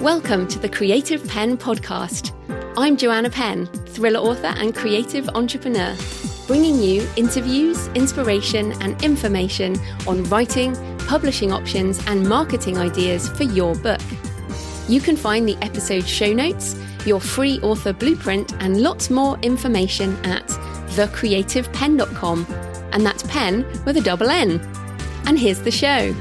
Welcome to the Creative Penn podcast. I'm Joanna Penn, thriller author and creative entrepreneur, bringing you interviews, inspiration and information on writing, publishing options and marketing ideas for your book. You can find the episode show notes, your free author blueprint and lots more information at thecreativepenn.com, and that's Penn with a double N. And here's the show.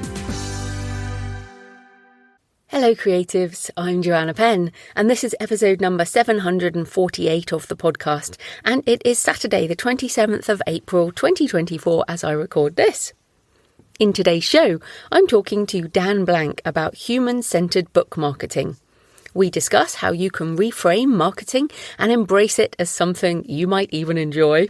Hello creatives, I'm Joanna Penn and this is episode number 748 of the podcast, and it is Saturday the 27th of April 2024 as I record this. In today's show, I'm talking to Dan Blank about human-centered book marketing. We discuss how you can reframe marketing and embrace it as something you might even enjoy,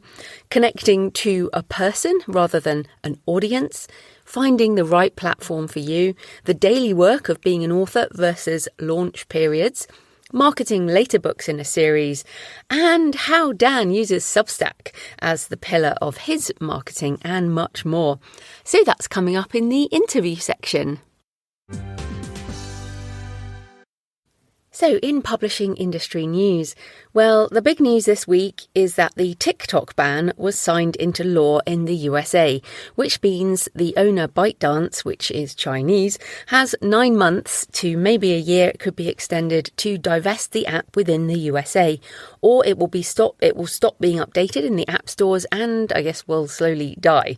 connecting to a person rather than an audience, finding the right platform for you, the daily work of being an author versus launch periods, marketing later books in a series, and how Dan uses Substack as the pillar of his marketing, and much more. So that's coming up in the interview section. So in publishing industry news, well, the big news this week is that the TikTok ban was signed into law in the USA, which means the owner ByteDance, which is Chinese, has 9 months to maybe a year, it could be extended, to divest the app within the USA, or it will stop being updated in the app stores and I guess will slowly die.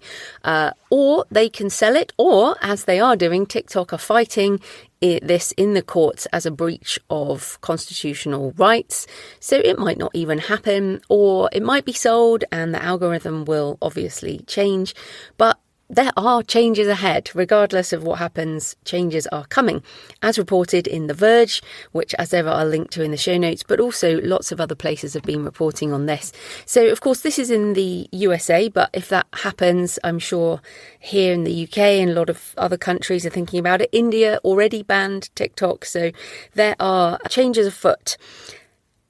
Or they can sell it, or as they are doing, TikTok are fighting this in the courts as a breach of constitutional rights. So it might not even happen, or it might be sold and the algorithm will obviously change. But there are changes ahead. Regardless of what happens, changes are coming, as reported in The Verge, which as ever I'll link to in the show notes, but also lots of other places have been reporting on this. So of course this is in the USA, but if that happens, I'm sure here in the UK and a lot of other countries are thinking about it. India already banned TikTok, so there are changes afoot.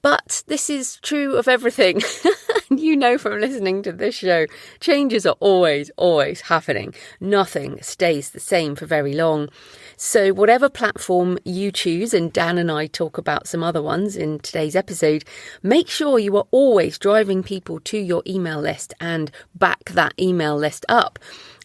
But this is true of everything. You know from listening to this show, changes are always happening. Nothing stays the same for very long. So whatever platform you choose, and Dan and I talk about some other ones in today's episode, make sure you are always driving people to your email list and back that email list up.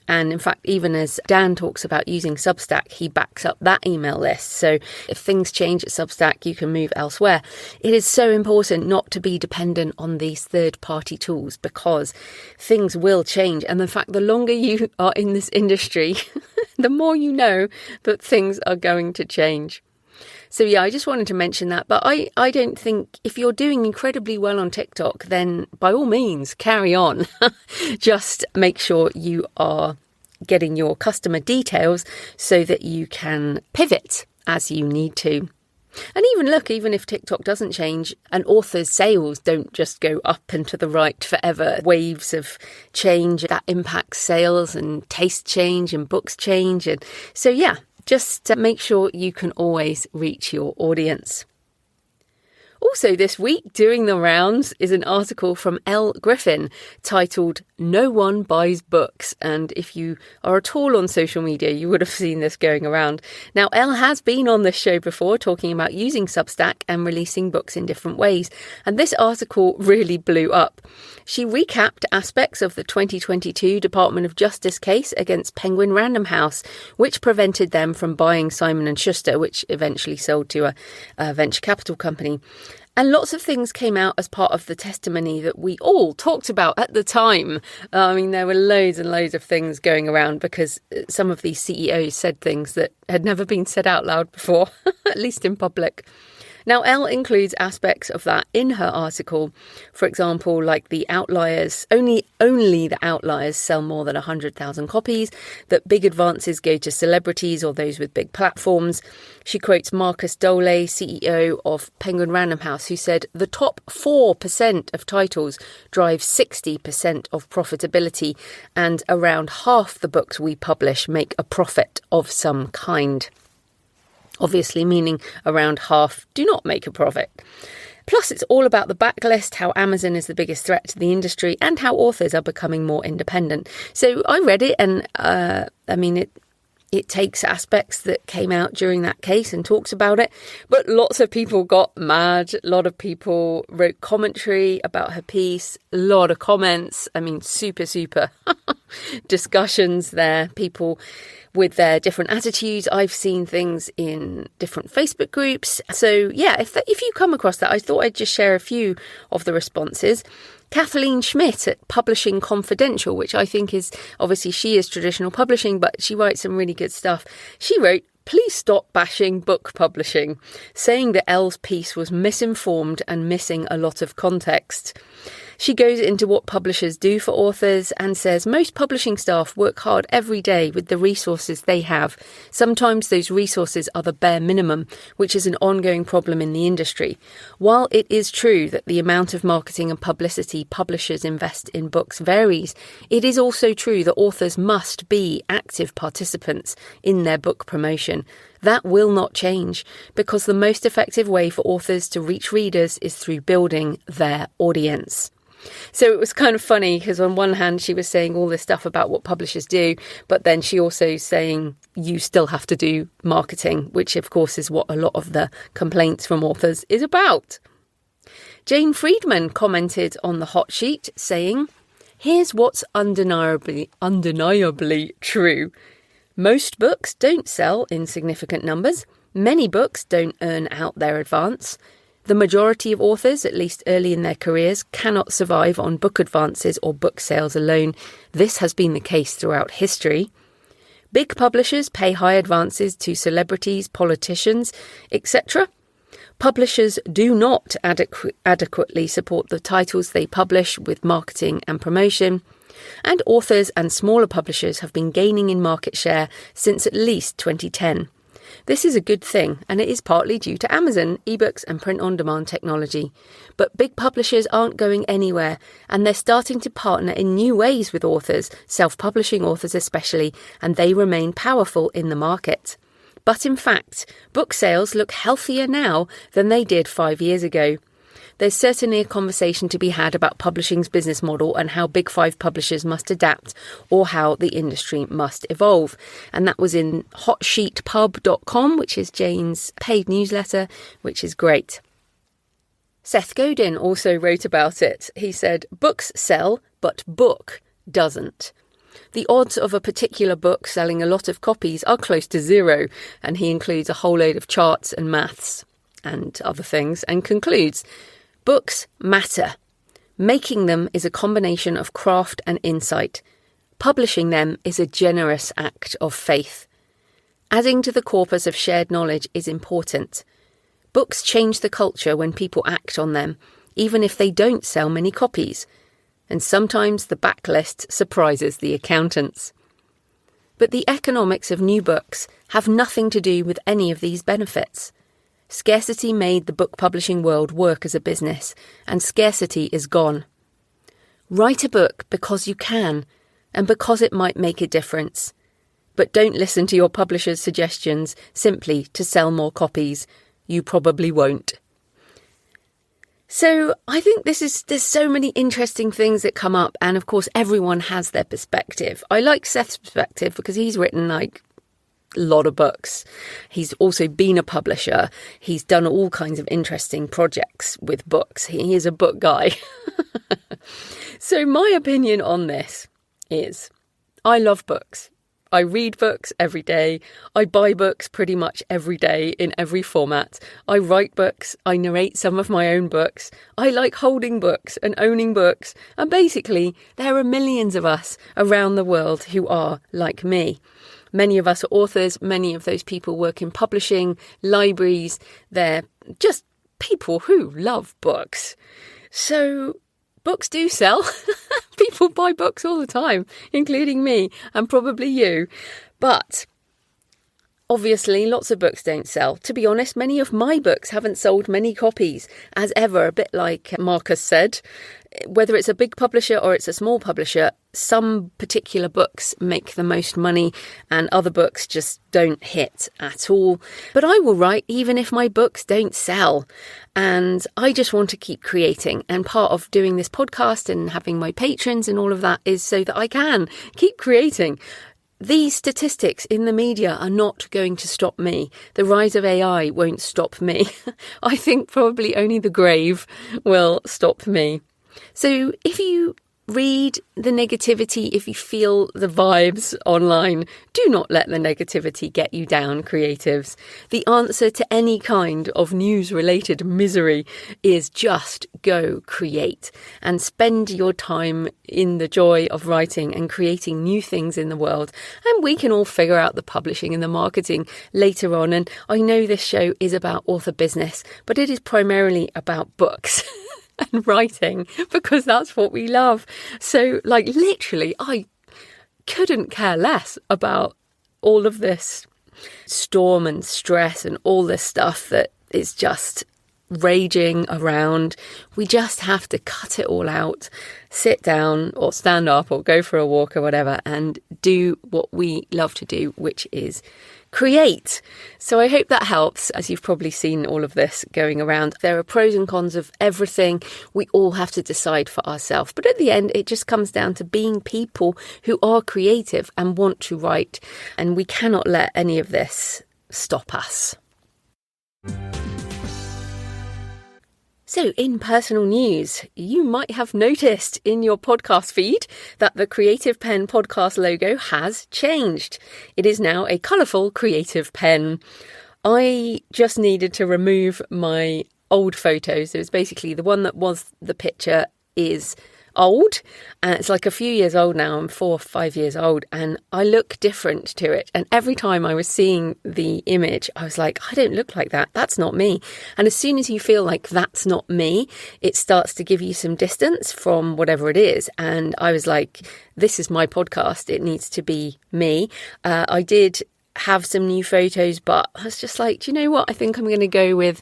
And in fact, even as Dan talks about using Substack, he backs up that email list. So if things change at Substack, you can move elsewhere. It is so important not to be dependent on these third-party tools because things will change. And in fact, the longer you are in this industry, the more you know that things are going to change. So yeah, I just wanted to mention that. But I don't think if you're doing incredibly well on TikTok, then by all means, carry on. Just make sure you are getting your customer details so that you can pivot as you need to. And even if TikTok doesn't change, an author's sales don't just go up and to the right forever. Waves of change that impacts sales, and taste change and books change. And so yeah, just make sure you can always reach your audience. Also this week, doing the rounds, is an article from Elle Griffin titled "No One Buys Books." And if you are at all on social media, you would have seen this going around. Now, Elle has been on this show before talking about using Substack and releasing books in different ways. And this article really blew up. She recapped aspects of the 2022 Department of Justice case against Penguin Random House, which prevented them from buying Simon & Schuster, which eventually sold to a venture capital company. And lots of things came out as part of the testimony that we all talked about at the time. There were loads and loads of things going around because some of these CEOs said things that had never been said out loud before, at least in public. Now, Elle includes aspects of that in her article. For example, like the outliers, only the outliers sell more than 100,000 copies, that big advances go to celebrities or those with big platforms. She quotes Marcus Dole, CEO of Penguin Random House, who said the top 4% of titles drive 60% of profitability, and around half the books we publish make a profit of some kind. Obviously meaning around half do not make a profit. Plus, it's all about the backlist, how Amazon is the biggest threat to the industry, and how authors are becoming more independent. So I read it, and It takes aspects that came out during that case and talks about it. But lots of people got mad. A lot of people wrote commentary about her piece. A lot of comments. I mean, super discussions there. People with their different attitudes. I've seen things in different Facebook groups. So yeah, if you come across that, I thought I'd just share a few of the responses. Kathleen Schmidt at Publishing Confidential, which I think is, obviously she is traditional publishing, but she writes some really good stuff. She wrote, "Please stop bashing book publishing," saying that Elle's piece was misinformed and missing a lot of context. She goes into what publishers do for authors and says most publishing staff work hard every day with the resources they have. Sometimes those resources are the bare minimum, which is an ongoing problem in the industry. While it is true that the amount of marketing and publicity publishers invest in books varies, it is also true that authors must be active participants in their book promotion. That will not change because the most effective way for authors to reach readers is through building their audience. So it was kind of funny because on one hand she was saying all this stuff about what publishers do, but then she also saying you still have to do marketing, which of course is what a lot of the complaints from authors is about. Jane Friedman commented on the hot sheet saying, "Here's what's undeniably true. Most books don't sell in significant numbers. Many books don't earn out their advance. The majority of authors, at least early in their careers, cannot survive on book advances or book sales alone. This has been the case throughout history. Big publishers pay high advances to celebrities, politicians, etc. Publishers do not adequately support the titles they publish with marketing and promotion. And authors and smaller publishers have been gaining in market share since at least 2010. This is a good thing, and it is partly due to Amazon, ebooks and print-on-demand technology. But big publishers aren't going anywhere, and they're starting to partner in new ways with authors, self-publishing authors especially, and they remain powerful in the market. But in fact, book sales look healthier now than they did 5 years ago. There's certainly a conversation to be had about publishing's business model and how Big Five publishers must adapt or how the industry must evolve. And that was in hotsheetpub.com, which is Jane's paid newsletter, which is great. Seth Godin also wrote about it. He said, "Books sell, but book doesn't. The odds of a particular book selling a lot of copies are close to zero." And he includes a whole load of charts and maths and other things and concludes, "Books matter. Making them is a combination of craft and insight. Publishing them is a generous act of faith. Adding to the corpus of shared knowledge is important. Books change the culture when people act on them, even if they don't sell many copies. And sometimes the backlist surprises the accountants. But the economics of new books have nothing to do with any of these benefits. Scarcity made the book publishing world work as a business, and scarcity is gone. Write a book because you can, and because it might make a difference. But don't listen to your publisher's suggestions simply to sell more copies. You probably won't." So I think there's so many interesting things that come up, and of course everyone has their perspective. I like Seth's perspective because he's written a lot of books. He's also been a publisher. He's done all kinds of interesting projects with books. He is a book guy. So my opinion on this is I love books. I read books every day. I buy books pretty much every day in every format. I write books. I narrate some of my own books. I like holding books and owning books. And basically, there are millions of us around the world who are like me. Many of us are authors. Many of those people work in publishing, libraries. They're just people who love books. So books do sell. People buy books all the time, including me and probably you. But obviously, lots of books don't sell. To be honest, many of my books haven't sold many copies, as ever, a bit like Marcus said. Whether it's a big publisher or it's a small publisher, some particular books make the most money and other books just don't hit at all. But I will write even if my books don't sell. And I just want to keep creating. And part of doing this podcast and having my patrons and all of that is so that I can keep creating. these statistics in the media are not going to stop me. The rise of AI won't stop me. I think probably only the grave will stop me. So if you read the negativity, if you feel the vibes online, do not let the negativity get you down, creatives. The answer to any kind of news-related misery is just go create and spend your time in the joy of writing and creating new things in the world. And we can all figure out the publishing and the marketing later on. And I know this show is about author business, but it is primarily about books. And writing, because that's what we love. So, like, literally, I couldn't care less about all of this storm and stress and all this stuff that is just raging around. We just have to cut it all out, sit down or stand up or go for a walk or whatever, and do what we love to do, which is create. So I hope that helps, as you've probably seen all of this going around. There are pros and cons of everything. We all have to decide for ourselves. But at the end, it just comes down to being people who are creative and want to write. And we cannot let any of this stop us. So in personal news, you might have noticed in your podcast feed that the Creative Penn podcast logo has changed. It is now a colourful Creative Penn. I just needed to remove my old photos. It was basically the one that was the picture is old, and it's like a few years old now. I'm 4 or 5 years old, and I look different to it. And every time I was seeing the image, I was like, I don't look like that. That's not me. And as soon as you feel like that's not me, it starts to give you some distance from whatever it is. And I was like, this is my podcast. It needs to be me. I did have some new photos, but I was just like, do you know what? I think I'm going to go with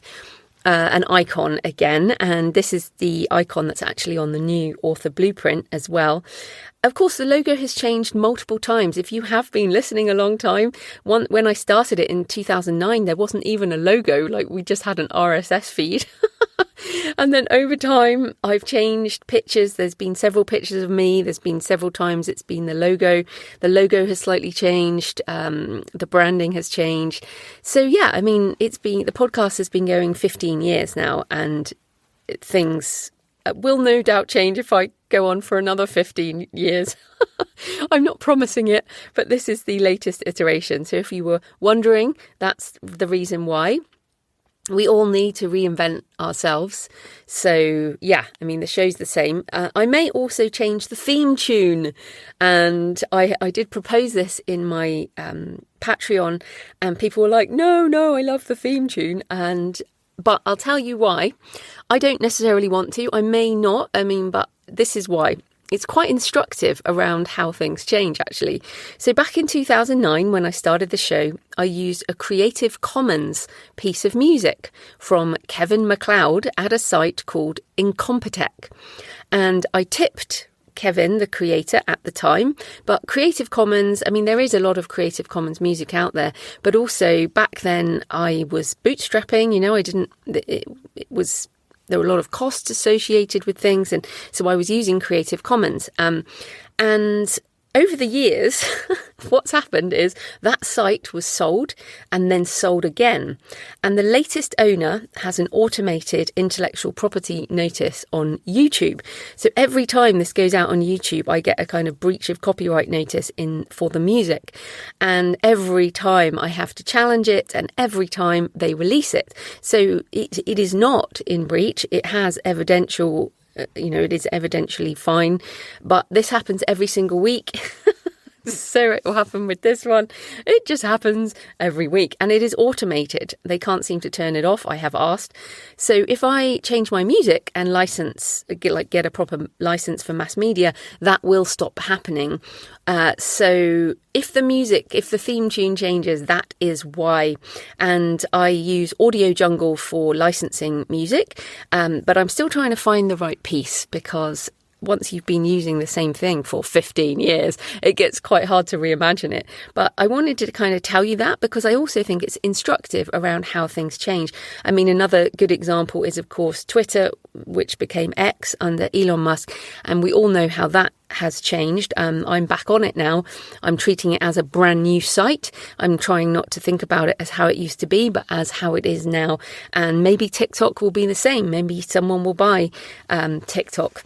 an icon again, and this is the icon that's actually on the new author blueprint as well. Of course, the logo has changed multiple times. If you have been listening a long time, when I started it in 2009, there wasn't even a logo. Like, we just had an RSS feed. And then over time, I've changed pictures. There's been several pictures of me. There's been several times it's been the logo. The logo has slightly changed. The branding has changed. So yeah, I mean, the podcast has been going 15 years now, and things will no doubt change if I go on for another 15 years. I'm not promising it, but this is the latest iteration. So if you were wondering, that's the reason why. We all need to reinvent ourselves. So yeah, I mean, the show's the same. I may also change the theme tune. And I did propose this in my Patreon, and people were like, no, I love the theme tune. But I'll tell you why. I don't necessarily want to. I may not. But this is why. It's quite instructive around how things change, actually. So back in 2009, when I started the show, I used a Creative Commons piece of music from Kevin MacLeod at a site called Incompetech. And I tipped Kevin, the creator, at the time. But Creative Commons, there is a lot of Creative Commons music out there. But also back then I was bootstrapping, there were a lot of costs associated with things, and so I was using Creative Commons. And over the years, what's happened is that site was sold and then sold again. And the latest owner has an automated intellectual property notice on YouTube. So every time this goes out on YouTube, I get a kind of breach of copyright notice for the music. And every time I have to challenge it, and every time they release it. So it is not in breach. It has evidential it is evidentially fine, but this happens every single week. So it will happen with this one. It just happens every week, and it is automated. They can't seem to turn it off. I have asked. So if I change my music and get a proper license for mass media, that will stop happening. So if the theme tune changes, that is why. And I use Audio Jungle for licensing music, but I'm still trying to find the right piece, because once you've been using the same thing for 15 years, it gets quite hard to reimagine it. But I wanted to kind of tell you that because I also think it's instructive around how things change. I mean, another good example is, of course, Twitter, which became X under Elon Musk. And we all know how that has changed. I'm back on it now. I'm treating it as a brand new site. I'm trying not to think about it as how it used to be, but as how it is now. And maybe TikTok will be the same. Maybe someone will buy TikTok.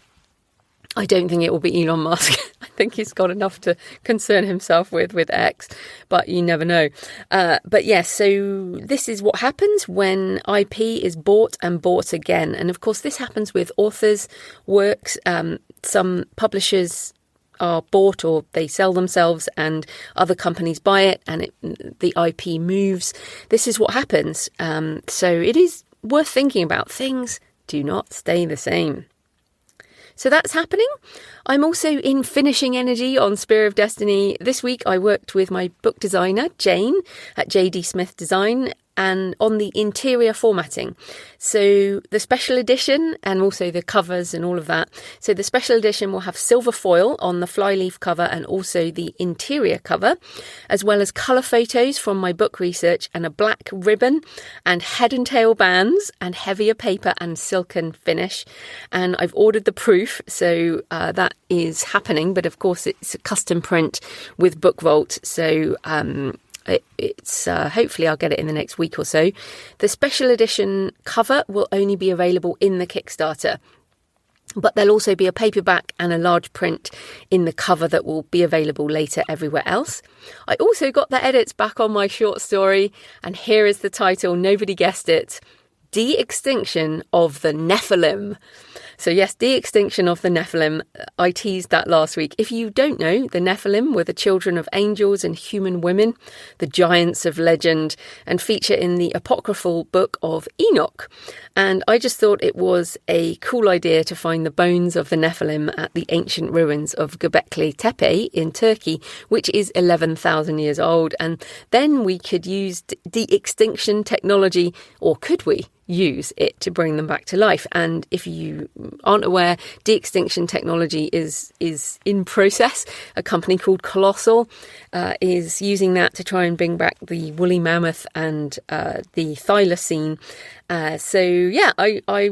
I don't think it will be Elon Musk. I think he's got enough to concern himself with X, but you never know. But yes, so this is what happens when IP is bought and bought again. And of course, this happens with authors' works. Some publishers are bought or they sell themselves and other companies buy it and the IP moves. This is what happens. So it is worth thinking about. Things do not stay the same. So that's happening. I'm also in finishing energy on Spear of Destiny. This week I worked with my book designer, Jane, at JD Smith Design, and on the interior formatting. So the special edition and also the covers and all of that. So the special edition will have silver foil on the flyleaf cover and also the interior cover, as well as colour photos from my book research and a black ribbon and head and tail bands and heavier paper and silken finish. And I've ordered the proof, so that is happening. But of course, it's a custom print with Book Vault. So it's hopefully I'll get it in the next week or so. The special edition cover will only be available in the Kickstarter, but there'll also be a paperback and a large print in the cover that will be available later everywhere else. I also got the edits back on my short story, and here is the title. Nobody guessed it. De-extinction of the Nephilim. So yes, de-extinction of the Nephilim. I teased that last week. If you don't know, the Nephilim were the children of angels and human women, the giants of legend, and feature in the apocryphal book of Enoch. And I just thought it was a cool idea to find the bones of the Nephilim at the ancient ruins of Göbekli Tepe in Turkey, which is 11,000 years old. And then we could use de-extinction technology, or could we use it to bring them back to life? And if you aren't aware, de-extinction technology is in process. A company called Colossal is using that to try and bring back the woolly mammoth and the thylacine. So yeah, I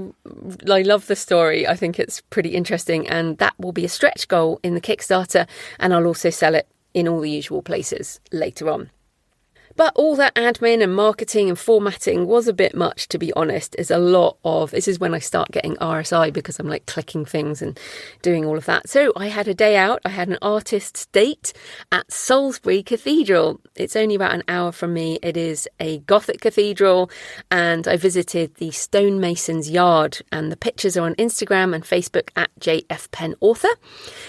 love the story. I think it's pretty interesting, and that will be a stretch goal in the Kickstarter, and I'll also sell it in all the usual places later on. But all that admin and marketing and formatting was a bit much, to be honest. It's a lot of, this is when I start getting RSI because I'm like clicking things and doing all of that. So I had a day out. I had an artist's date at Salisbury Cathedral. It's only about an hour from me. It is a Gothic cathedral, and I visited the stonemason's yard, and the pictures are on Instagram and Facebook at JF Penn Author.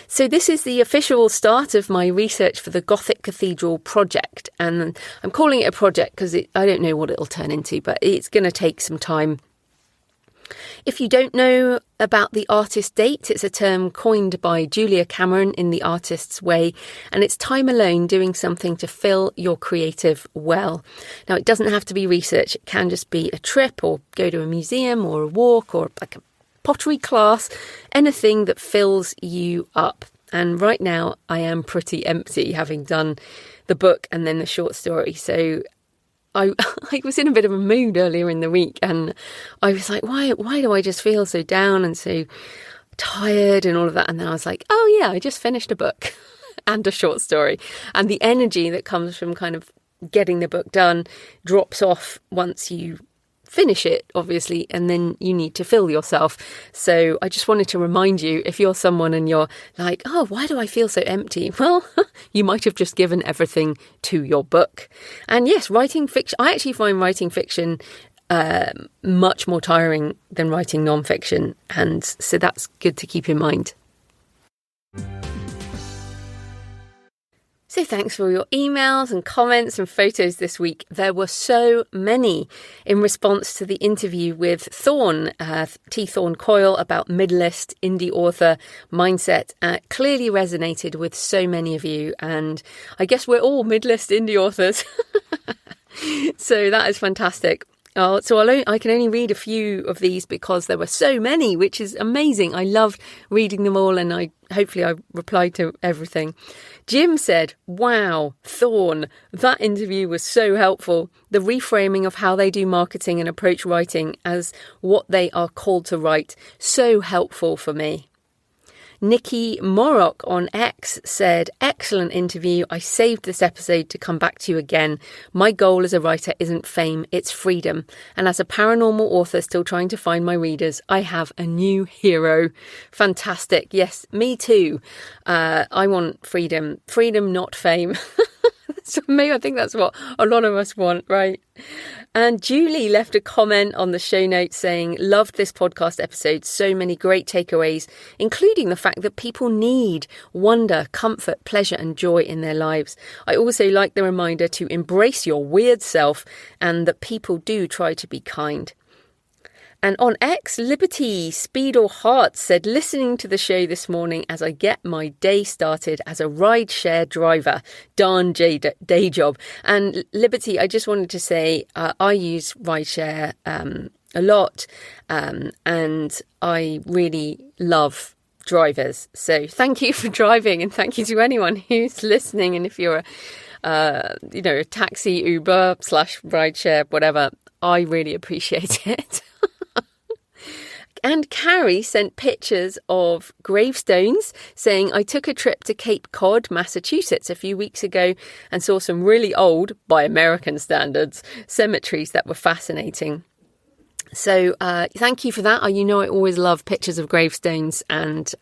So this is the official start of my research for the Gothic Cathedral project, and I'm calling it a project because I don't know what it'll turn into, but it's going to take some time. If you don't know about the artist date, it's a term coined by Julia Cameron in The Artist's Way, and it's time alone doing something to fill your creative well. Now, it doesn't have to be research. It can just be a trip or go to a museum or a walk or like a pottery class, anything that fills you up. And right now I am pretty empty, having done the book and then the short story. So I was in a bit of a mood earlier in the week, and I was like, why do I just feel so down and so tired and all of that? And then I was like, oh yeah, I just finished a book and a short story. And the energy that comes from kind of getting the book done drops off once you finish it, obviously, and then you need to fill yourself. So I just wanted to remind you, if you're someone and you're like, oh, why do I feel so empty? Well, you might have just given everything to your book. And yes, writing fiction, I actually find writing fiction much more tiring than writing non-fiction. And so that's good to keep in mind. So thanks for your emails and comments and photos this week. There were so many in response to the interview with Thorne, T. Thorne Coyle, about mid-list indie author mindset. Clearly resonated with so many of you, and I guess we're all mid-list indie authors. So that is fantastic. Oh, so I can only read a few of these because there were so many, which is amazing. I loved reading them all, and hopefully I replied to everything. Jim said, "Wow, Thorn, that interview was so helpful. The reframing of how they do marketing and approach writing as what they are called to write, so helpful for me." Nikki Morrock on X said, "Excellent interview. I saved this episode to come back to you again. My goal as a writer isn't fame, it's freedom. And as a paranormal author still trying to find my readers, I have a new hero." Fantastic. Yes, me too. I want freedom. Freedom, not fame. So maybe I think that's what a lot of us want, right? And Julie left a comment on the show notes saying, "Loved this podcast episode. So many great takeaways, including the fact that people need wonder, comfort, pleasure and joy in their lives. I also like the reminder to embrace your weird self and that people do try to be kind." And on X, Liberty Speed or Heart said, "Listening to the show this morning as I get my day started as a rideshare driver. Darn day job." And Liberty, I just wanted to say I use rideshare a lot and I really love drivers. So thank you for driving, and thank you to anyone who's listening. And if you're a taxi, Uber / rideshare, whatever, I really appreciate it. And Carrie sent pictures of gravestones saying, "I took a trip to Cape Cod, Massachusetts a few weeks ago and saw some really old, by American standards, cemeteries that were fascinating." So thank you for that. I always love pictures of gravestones and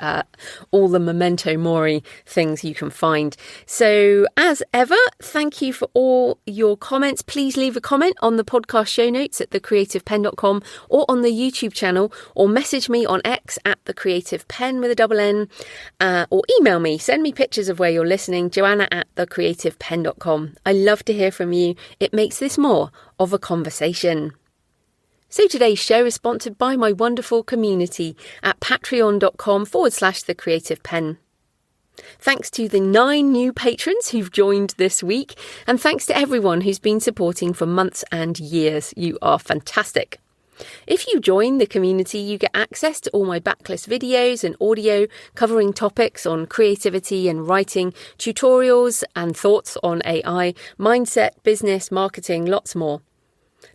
all the memento mori things you can find. So as ever, thank you for all your comments. Please leave a comment on the podcast show notes at thecreativepenn.com or on the YouTube channel, or message me on X at thecreativepenn with a double N, or email me. Send me pictures of where you're listening, Joanna at thecreativepenn.com. I love to hear from you. It makes this more of a conversation. So today's show is sponsored by my wonderful community at patreon.com/thecreativepenn. Thanks to the 9 new patrons who've joined this week, and thanks to everyone who's been supporting for months and years. You are fantastic. If you join the community, you get access to all my backlist videos and audio covering topics on creativity and writing, tutorials and thoughts on AI, mindset, business, marketing, lots more.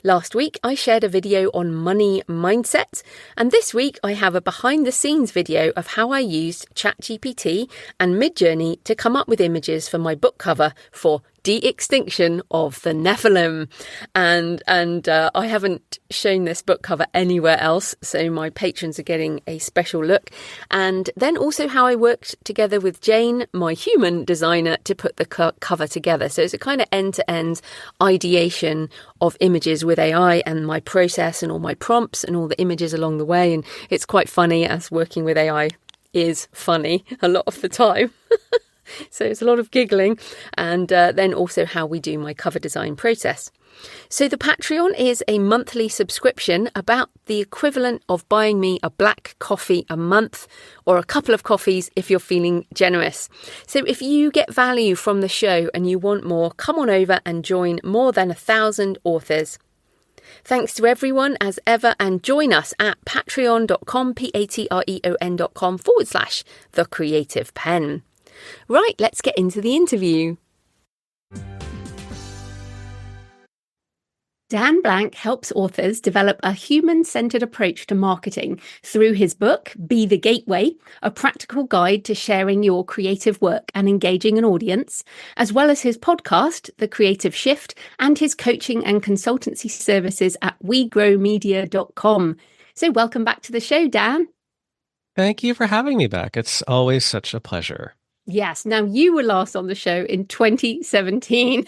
Last week, I shared a video on money mindset, and this week I have a behind-the-scenes video of how I used ChatGPT and Midjourney to come up with images for my book cover for De-Extinction of the Nephilim. And I haven't shown this book cover anywhere else, so my patrons are getting a special look. And then also how I worked together with Jane, my human designer, to put the cover together. So it's a kind of end-to-end ideation of images with AI, and my process and all my prompts and all the images along the way. And it's quite funny, as working with AI is funny a lot of the time. So it's a lot of giggling, and then also how we do my cover design process. So the Patreon is a monthly subscription, about the equivalent of buying me a black coffee a month, or a couple of coffees if you're feeling generous. So if you get value from the show and you want more, come on over and join more than 1,000 authors. Thanks to everyone as ever, and join us at patreon.com, patreon.com/thecreativepenn. Right, let's get into the interview. Dan Blank helps authors develop a human-centered approach to marketing through his book, Be the Gateway, a practical guide to sharing your creative work and engaging an audience, as well as his podcast, The Creative Shift, and his coaching and consultancy services at wegrowmedia.com. So welcome back to the show, Dan. Thank you for having me back. It's always such a pleasure. Yes. Now, you were last on the show in 2017,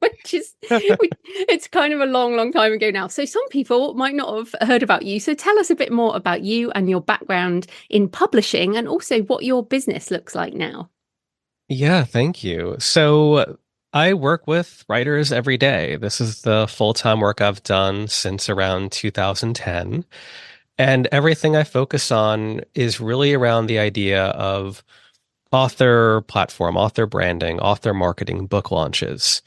which is, it's kind of a long, long time ago now. So some people might not have heard about you. So tell us a bit more about you and your background in publishing, and also what your business looks like now. Yeah, thank you. So I work with writers every day. This is the full-time work I've done since around 2010. And everything I focus on is really around the idea of author platform, author branding, author marketing, book launches.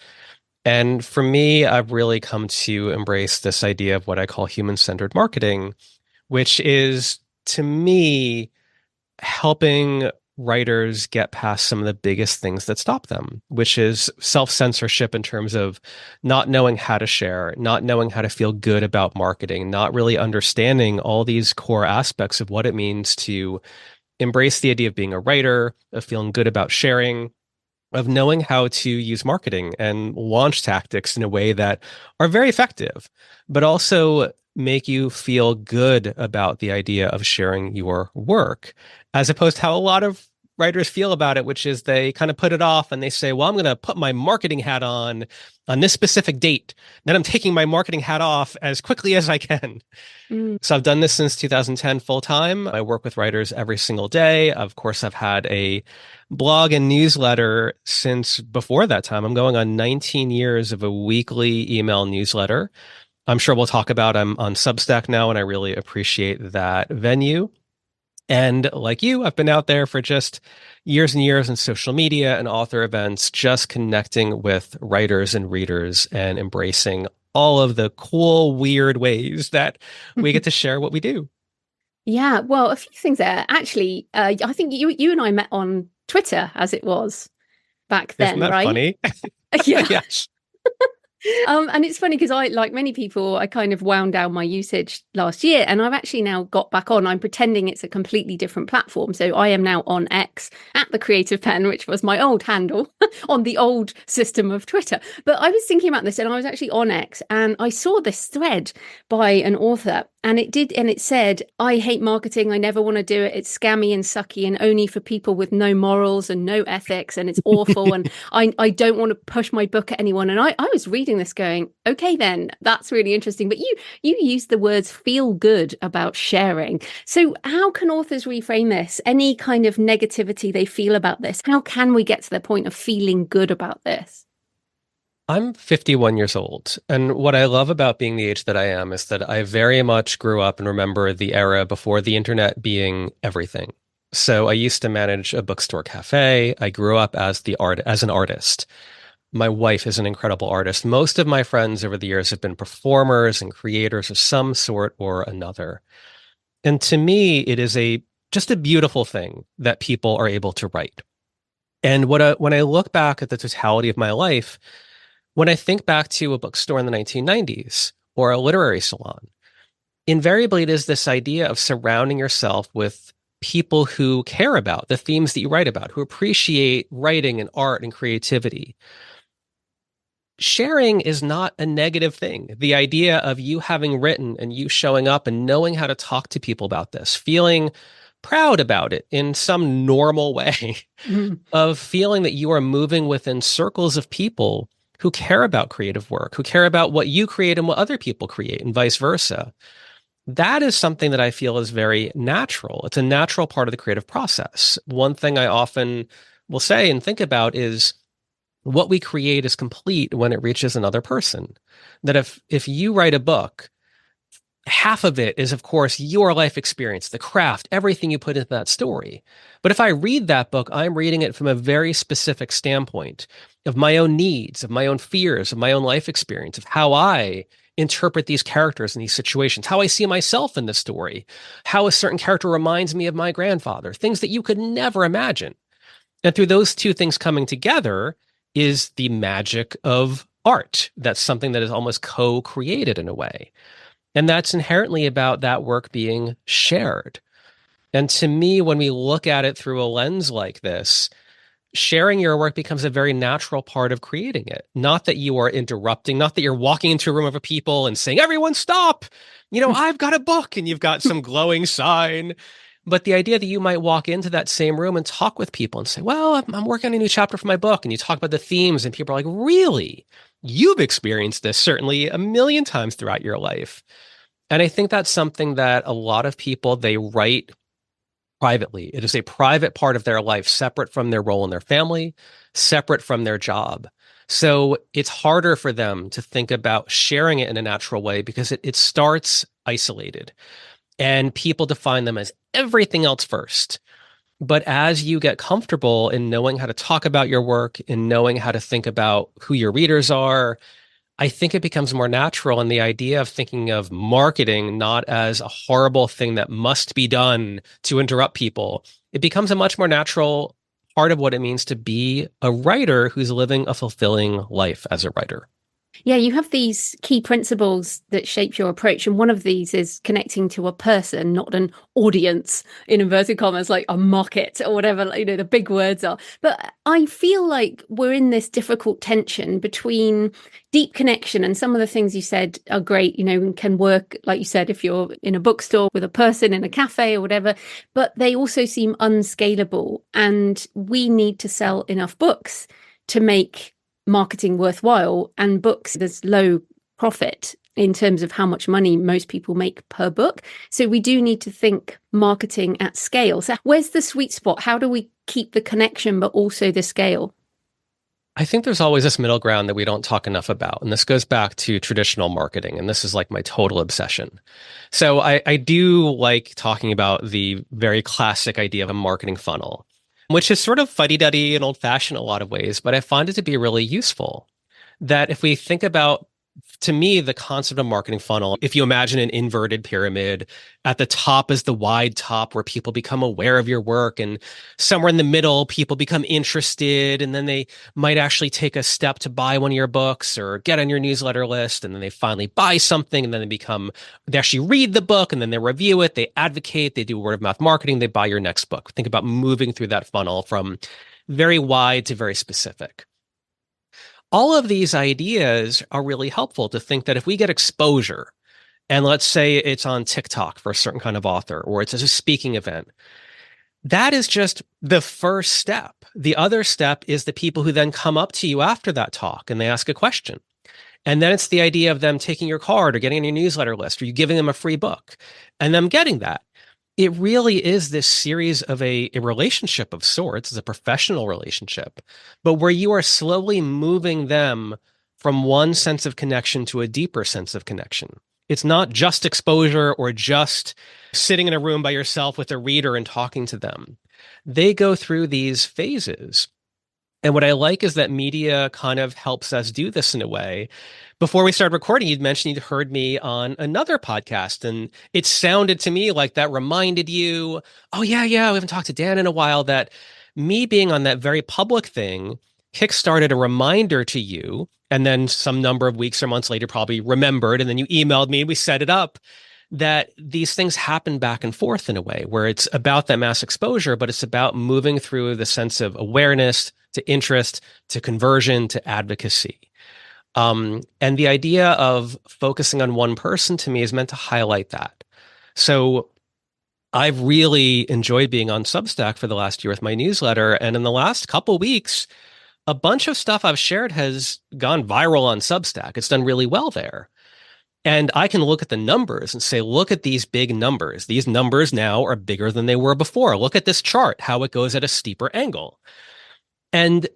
And for me, I've really come to embrace this idea of what I call human-centered marketing, which is, to me, helping writers get past some of the biggest things that stop them, which is self-censorship in terms of not knowing how to share, not knowing how to feel good about marketing, not really understanding all these core aspects of what it means to embrace the idea of being a writer, of feeling good about sharing, of knowing how to use marketing and launch tactics in a way that are very effective, but also make you feel good about the idea of sharing your work, as opposed to how a lot of writers feel about it, which is they kind of put it off and they say, well, I'm going to put my marketing hat on this specific date. Then I'm taking my marketing hat off as quickly as I can. Mm. So I've done this since 2010 full time. I work with writers every single day. Of course, I've had a blog and newsletter since before that time. I'm going on 19 years of a weekly email newsletter. I'm sure we'll talk about I'm on Substack now, and I really appreciate that venue. And like you, I've been out there for just years and years in social media and author events, just connecting with writers and readers and embracing all of the cool, weird ways that we get to share what we do. Yeah, well, a few things there. Actually, I think you and I met on Twitter as it was back Isn't then, that right? funny? Yeah. Yes. And it's funny because I, like many people, I kind of wound down my usage last year and I've actually now got back on. I'm pretending it's a completely different platform. So I am now on X at the Creative Penn, which was my old handle on the old system of Twitter. But I was thinking about this and I was actually on X and I saw this thread by an author and it said, I hate marketing. I never want to do it. It's scammy and sucky and only for people with no morals and no ethics. And it's awful. And I don't want to push my book at anyone. And I was reading this going, okay, then that's really interesting. But you use the words feel good about sharing. So how can authors reframe this? Any kind of negativity they feel about this? How can we get to the point of feeling good about this? I'm 51 years old. And what I love about being the age that I am is that I very much grew up and remember the era before the internet being everything. So I used to manage a bookstore cafe. I grew up as an artist. My wife is an incredible artist. Most of my friends over the years have been performers and creators of some sort or another. And to me, it is just a beautiful thing that people are able to write. And when I look back at the totality of my life, when I think back to a bookstore in the 1990s or a literary salon, invariably it is this idea of surrounding yourself with people who care about the themes that you write about, who appreciate writing and art and creativity. Sharing is not a negative thing. The idea of you having written and you showing up and knowing how to talk to people about this, feeling proud about it in some normal way, Mm. of feeling that you are moving within circles of people who care about creative work, who care about what you create and what other people create, and vice versa. That is something that I feel is very natural. It's a natural part of the creative process. One thing I often will say and think about is what we create is complete when it reaches another person. That if you write a book, half of it is, of course, your life experience, the craft, everything you put into that story. But if I read that book, I'm reading it from a very specific standpoint of my own needs, of my own fears, of my own life experience, of how I interpret these characters in these situations, how I see myself in the story, how a certain character reminds me of my grandfather, things that you could never imagine. And through those two things coming together is the magic of art. That's something that is almost co-created in a way. And that's inherently about that work being shared. And to me, when we look at it through a lens like this, sharing your work becomes a very natural part of creating it. Not that you are interrupting, not that you're walking into a room of people and saying, everyone stop, I've got a book and you've got some glowing sign. But the idea that you might walk into that same room and talk with people and say, well, I'm working on a new chapter for my book. And you talk about the themes and people are like, really? You've experienced this certainly a million times throughout your life. And I think that's something that a lot of people, they write privately. It is a private part of their life, separate from their role in their family, separate from their job. So it's harder for them to think about sharing it in a natural way because it starts isolated and people define them as everything else first. But as you get comfortable in knowing how to talk about your work, in knowing how to think about who your readers are, I think it becomes more natural. And the idea of thinking of marketing not as a horrible thing that must be done to interrupt people, it becomes a much more natural part of what it means to be a writer who's living a fulfilling life as a writer. Yeah, you have these key principles that shape your approach. And one of these is connecting to a person, not an audience, in inverted commas, like a market or whatever, the big words are. But I feel like we're in this difficult tension between deep connection, and some of the things you said are great, and can work, like you said, if you're in a bookstore with a person in a cafe or whatever, but they also seem unscalable. And we need to sell enough books to make marketing worthwhile, and books, there's low profit in terms of how much money most people make per book. So we do need to think marketing at scale. So where's the sweet spot? How do we keep the connection but also the scale? I think there's always this middle ground that we don't talk enough about. And this goes back to traditional marketing. And this is like my total obsession. So I do like talking about the very classic idea of a marketing funnel, which is sort of fuddy-duddy and old-fashioned in a lot of ways, but I find it to be really useful. That if we think about, to me, the concept of marketing funnel, if you imagine an inverted pyramid, at the top is the wide top where people become aware of your work, and somewhere in the middle, people become interested, and then they might actually take a step to buy one of your books or get on your newsletter list, and then they finally buy something, and then they actually read the book, and then they review it, they advocate, they do word of mouth marketing, they buy your next book. Think about moving through that funnel from very wide to very specific. All of these ideas are really helpful to think that if we get exposure, and let's say it's on TikTok for a certain kind of author, or it's a speaking event, that is just the first step. The other step is the people who then come up to you after that talk and they ask a question. And then it's the idea of them taking your card or getting on your newsletter list, or you giving them a free book and them getting that. It really is this series of a relationship of sorts. It's a professional relationship, but where you are slowly moving them from one sense of connection to a deeper sense of connection. It's not just exposure or just sitting in a room by yourself with a reader and talking to them. They go through these phases. And what I like is that media kind of helps us do this in a way. Before we started recording, you'd mentioned you'd heard me on another podcast, and it sounded to me like that reminded you, oh, yeah, we haven't talked to Dan in a while, that me being on that very public thing kickstarted a reminder to you. And then some number of weeks or months later, probably remembered. And then you emailed me and we set it up, that these things happen back and forth in a way where it's about that mass exposure, but it's about moving through the sense of awareness to interest to conversion to advocacy. And the idea of focusing on one person to me is meant to highlight that. So I've really enjoyed being on Substack for the last year with my newsletter. And in the last couple weeks, a bunch of stuff I've shared has gone viral on Substack. It's done really well there. And I can look at the numbers and say, look at these big numbers. These numbers now are bigger than they were before. Look at this chart, how it goes at a steeper angle. And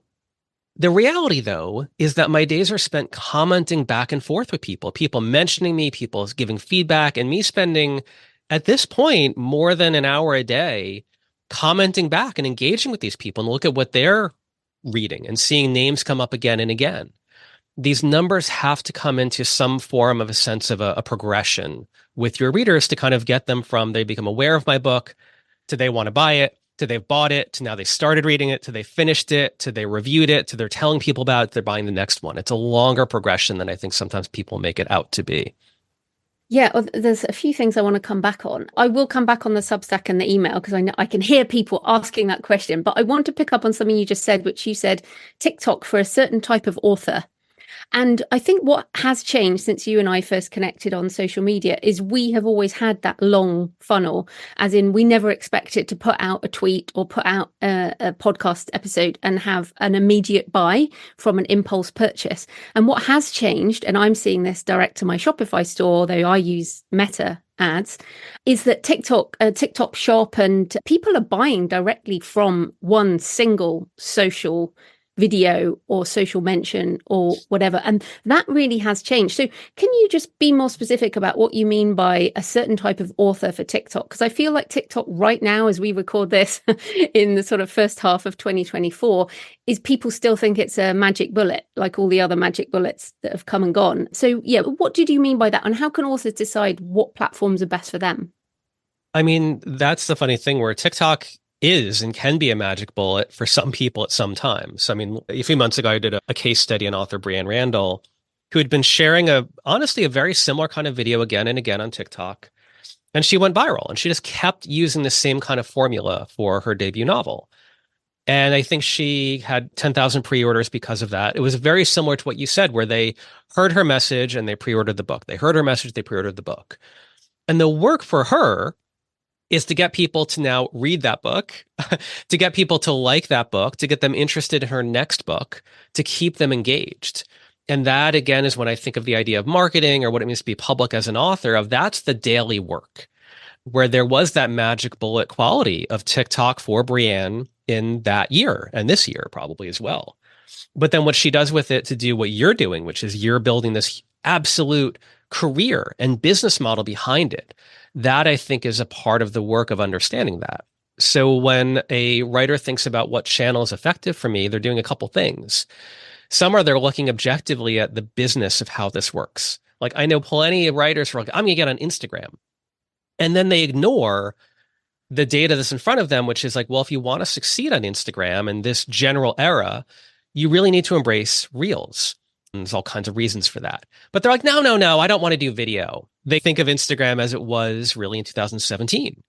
the reality, though, is that my days are spent commenting back and forth with people mentioning me, people giving feedback, and me spending, at this point, more than an hour a day commenting back and engaging with these people and look at what they're reading and seeing names come up again and again. These numbers have to come into some form of a sense of a progression with your readers to kind of get them from they become aware of my book to they want to buy it, to they've bought it, to now they started reading it, to they finished it, to they reviewed it, to they're telling people about it, they're buying the next one. It's a longer progression than I think sometimes people make it out to be. Yeah, there's a few things I want to come back on. I will come back on the Substack and the email because I know I can hear people asking that question. But I want to pick up on something you just said, which you said TikTok for a certain type of author. And I think what has changed since you and I first connected on social media is we have always had that long funnel, as in we never expected to put out a tweet or put out a podcast episode and have an immediate buy from an impulse purchase. And what has changed, and I'm seeing this direct to my Shopify store, although I use Meta ads, is that TikTok Shop and people are buying directly from one single social video or social mention or whatever. And that really has changed. So can you just be more specific about what you mean by a certain type of author for TikTok? Because I feel like TikTok right now, as we record this in the sort of first half of 2024, is people still think it's a magic bullet, like all the other magic bullets that have come and gone. So yeah, what did you mean by that? And how can authors decide what platforms are best for them? I mean, that's the funny thing where TikTok is and can be a magic bullet for some people at some times. I mean, a few months ago, I did a case study on author Brianne Randall, who had been sharing honestly, a very similar kind of video again and again on TikTok. And she went viral and she just kept using the same kind of formula for her debut novel. And I think she had 10,000 pre-orders because of that. It was very similar to what you said, where they heard her message and they pre-ordered the book. They heard her message, they pre-ordered the book. And the work for her is to get people to now read that book, to get people to like that book, to get them interested in her next book, to keep them engaged. And that, again, is when I think of the idea of marketing or what it means to be public as an author, of that's the daily work, where there was that magic bullet quality of TikTok for Brienne in that year and this year probably as well. But then what she does with it to do what you're doing, which is you're building this absolute career and business model behind it. That I think is a part of the work of understanding that. So when a writer thinks about what channel is effective for me, they're doing a couple things. Some are they're looking objectively at the business of how this works. Like I know plenty of writers who are like, I'm going to get on Instagram. And then they ignore the data that's in front of them, which is like, well, if you want to succeed on Instagram in this general era, you really need to embrace Reels. And there's all kinds of reasons for that. But they're like, no, no, no, I don't want to do video. They think of Instagram as it was really in 2017.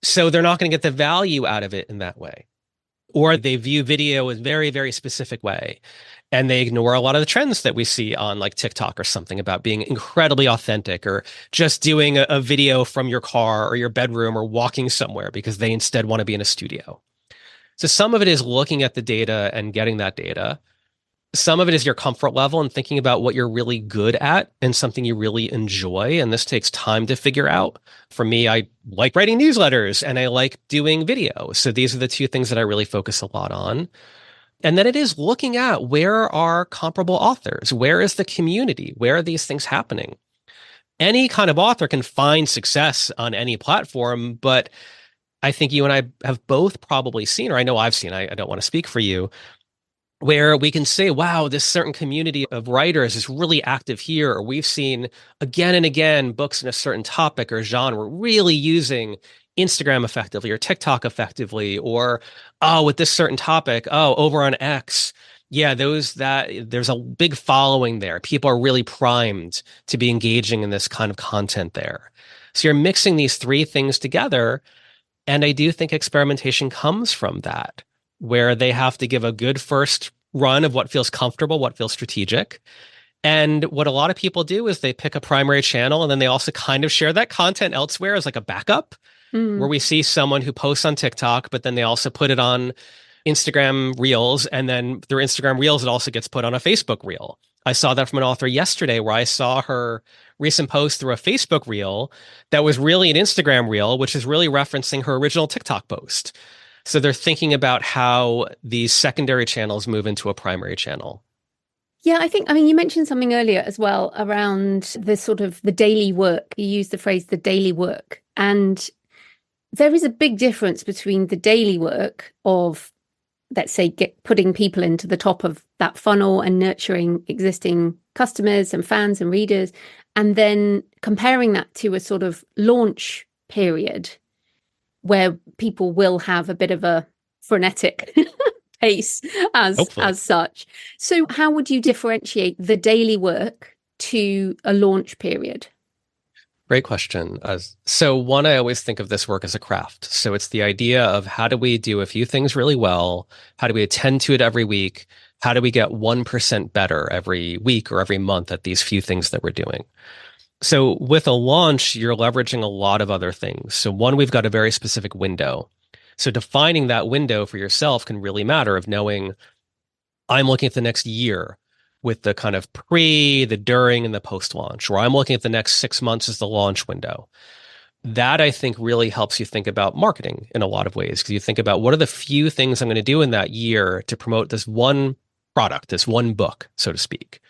So they're not going to get the value out of it in that way. Or they view video in a very, very specific way. And they ignore a lot of the trends that we see on like TikTok or something about being incredibly authentic or just doing a video from your car or your bedroom or walking somewhere because they instead want to be in a studio. So some of it is looking at the data and getting that data. Some of it is your comfort level and thinking about what you're really good at and something you really enjoy. And this takes time to figure out. For me, I like writing newsletters and I like doing video. So these are the two things that I really focus a lot on. And then it is looking at where are comparable authors? Where is the community? Where are these things happening? Any kind of author can find success on any platform, but I think you and I have both probably seen, or I know I've seen, I don't want to speak for you, where we can say, wow, this certain community of writers is really active here, or we've seen again and again books in a certain topic or genre really using Instagram effectively or TikTok effectively, or, oh, with this certain topic, oh, over on X. Yeah, there's a big following there. People are really primed to be engaging in this kind of content there. So you're mixing these three things together. And I do think experimentation comes from that, where they have to give a good first run of what feels comfortable, what feels strategic. And what a lot of people do is they pick a primary channel and then they also kind of share that content elsewhere as like a backup, where we see someone who posts on TikTok, but then they also put it on Instagram Reels. And then through Instagram Reels, it also gets put on a Facebook Reel. I saw that from an author yesterday where I saw her recent post through a Facebook Reel that was really an Instagram Reel, which is really referencing her original TikTok post. So they're thinking about how these secondary channels move into a primary channel. Yeah, I mean, you mentioned something earlier as well around the sort of the daily work. You used the phrase the daily work. And there is a big difference between the daily work of, let's say, putting people into the top of that funnel and nurturing existing customers and fans and readers, and then comparing that to a sort of launch period where people will have a bit of a frenetic pace as such. So how would you differentiate the daily work to a launch period? Great question. So one, I always think of this work as a craft. So it's the idea of how do we do a few things really well? How do we attend to it every week? How do we get 1% better every week or every month at these few things that we're doing? So with a launch, you're leveraging a lot of other things. So one, we've got a very specific window. So defining that window for yourself can really matter, of knowing I'm looking at the next year with the kind of pre, the during, and the post-launch, or I'm looking at the next 6 months as the launch window. That I think really helps you think about marketing in a lot of ways because you think about what are the few things I'm going to do in that year to promote this one product, this one book, so to speak.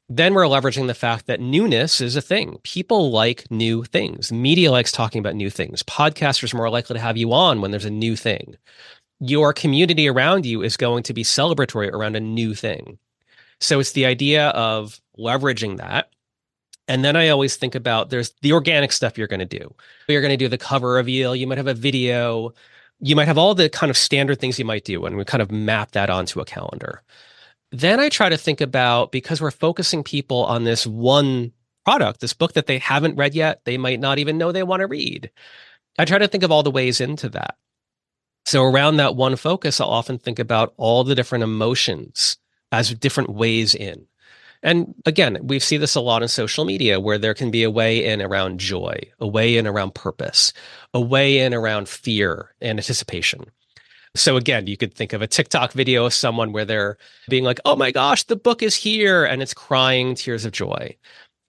Then we're leveraging the fact that newness is a thing. People like new things. Media likes talking about new things. Podcasters are more likely to have you on when there's a new thing. Your community around you is going to be celebratory around a new thing. So it's the idea of leveraging that. And then I always think about there's the organic stuff you're going to do. You're going to do the cover reveal. You might have a video. You might have all the kind of standard things you might do. And we kind of map that onto a calendar. Then I try to think about, because we're focusing people on this one product, this book that they haven't read yet, they might not even know they want to read. I try to think of all the ways into that. So around that one focus, I'll often think about all the different emotions as different ways in. And again, we see this a lot in social media where there can be a way in around joy, a way in around purpose, a way in around fear and anticipation. So again, you could think of a TikTok video of someone where they're being like, oh my gosh, the book is here, and it's crying tears of joy.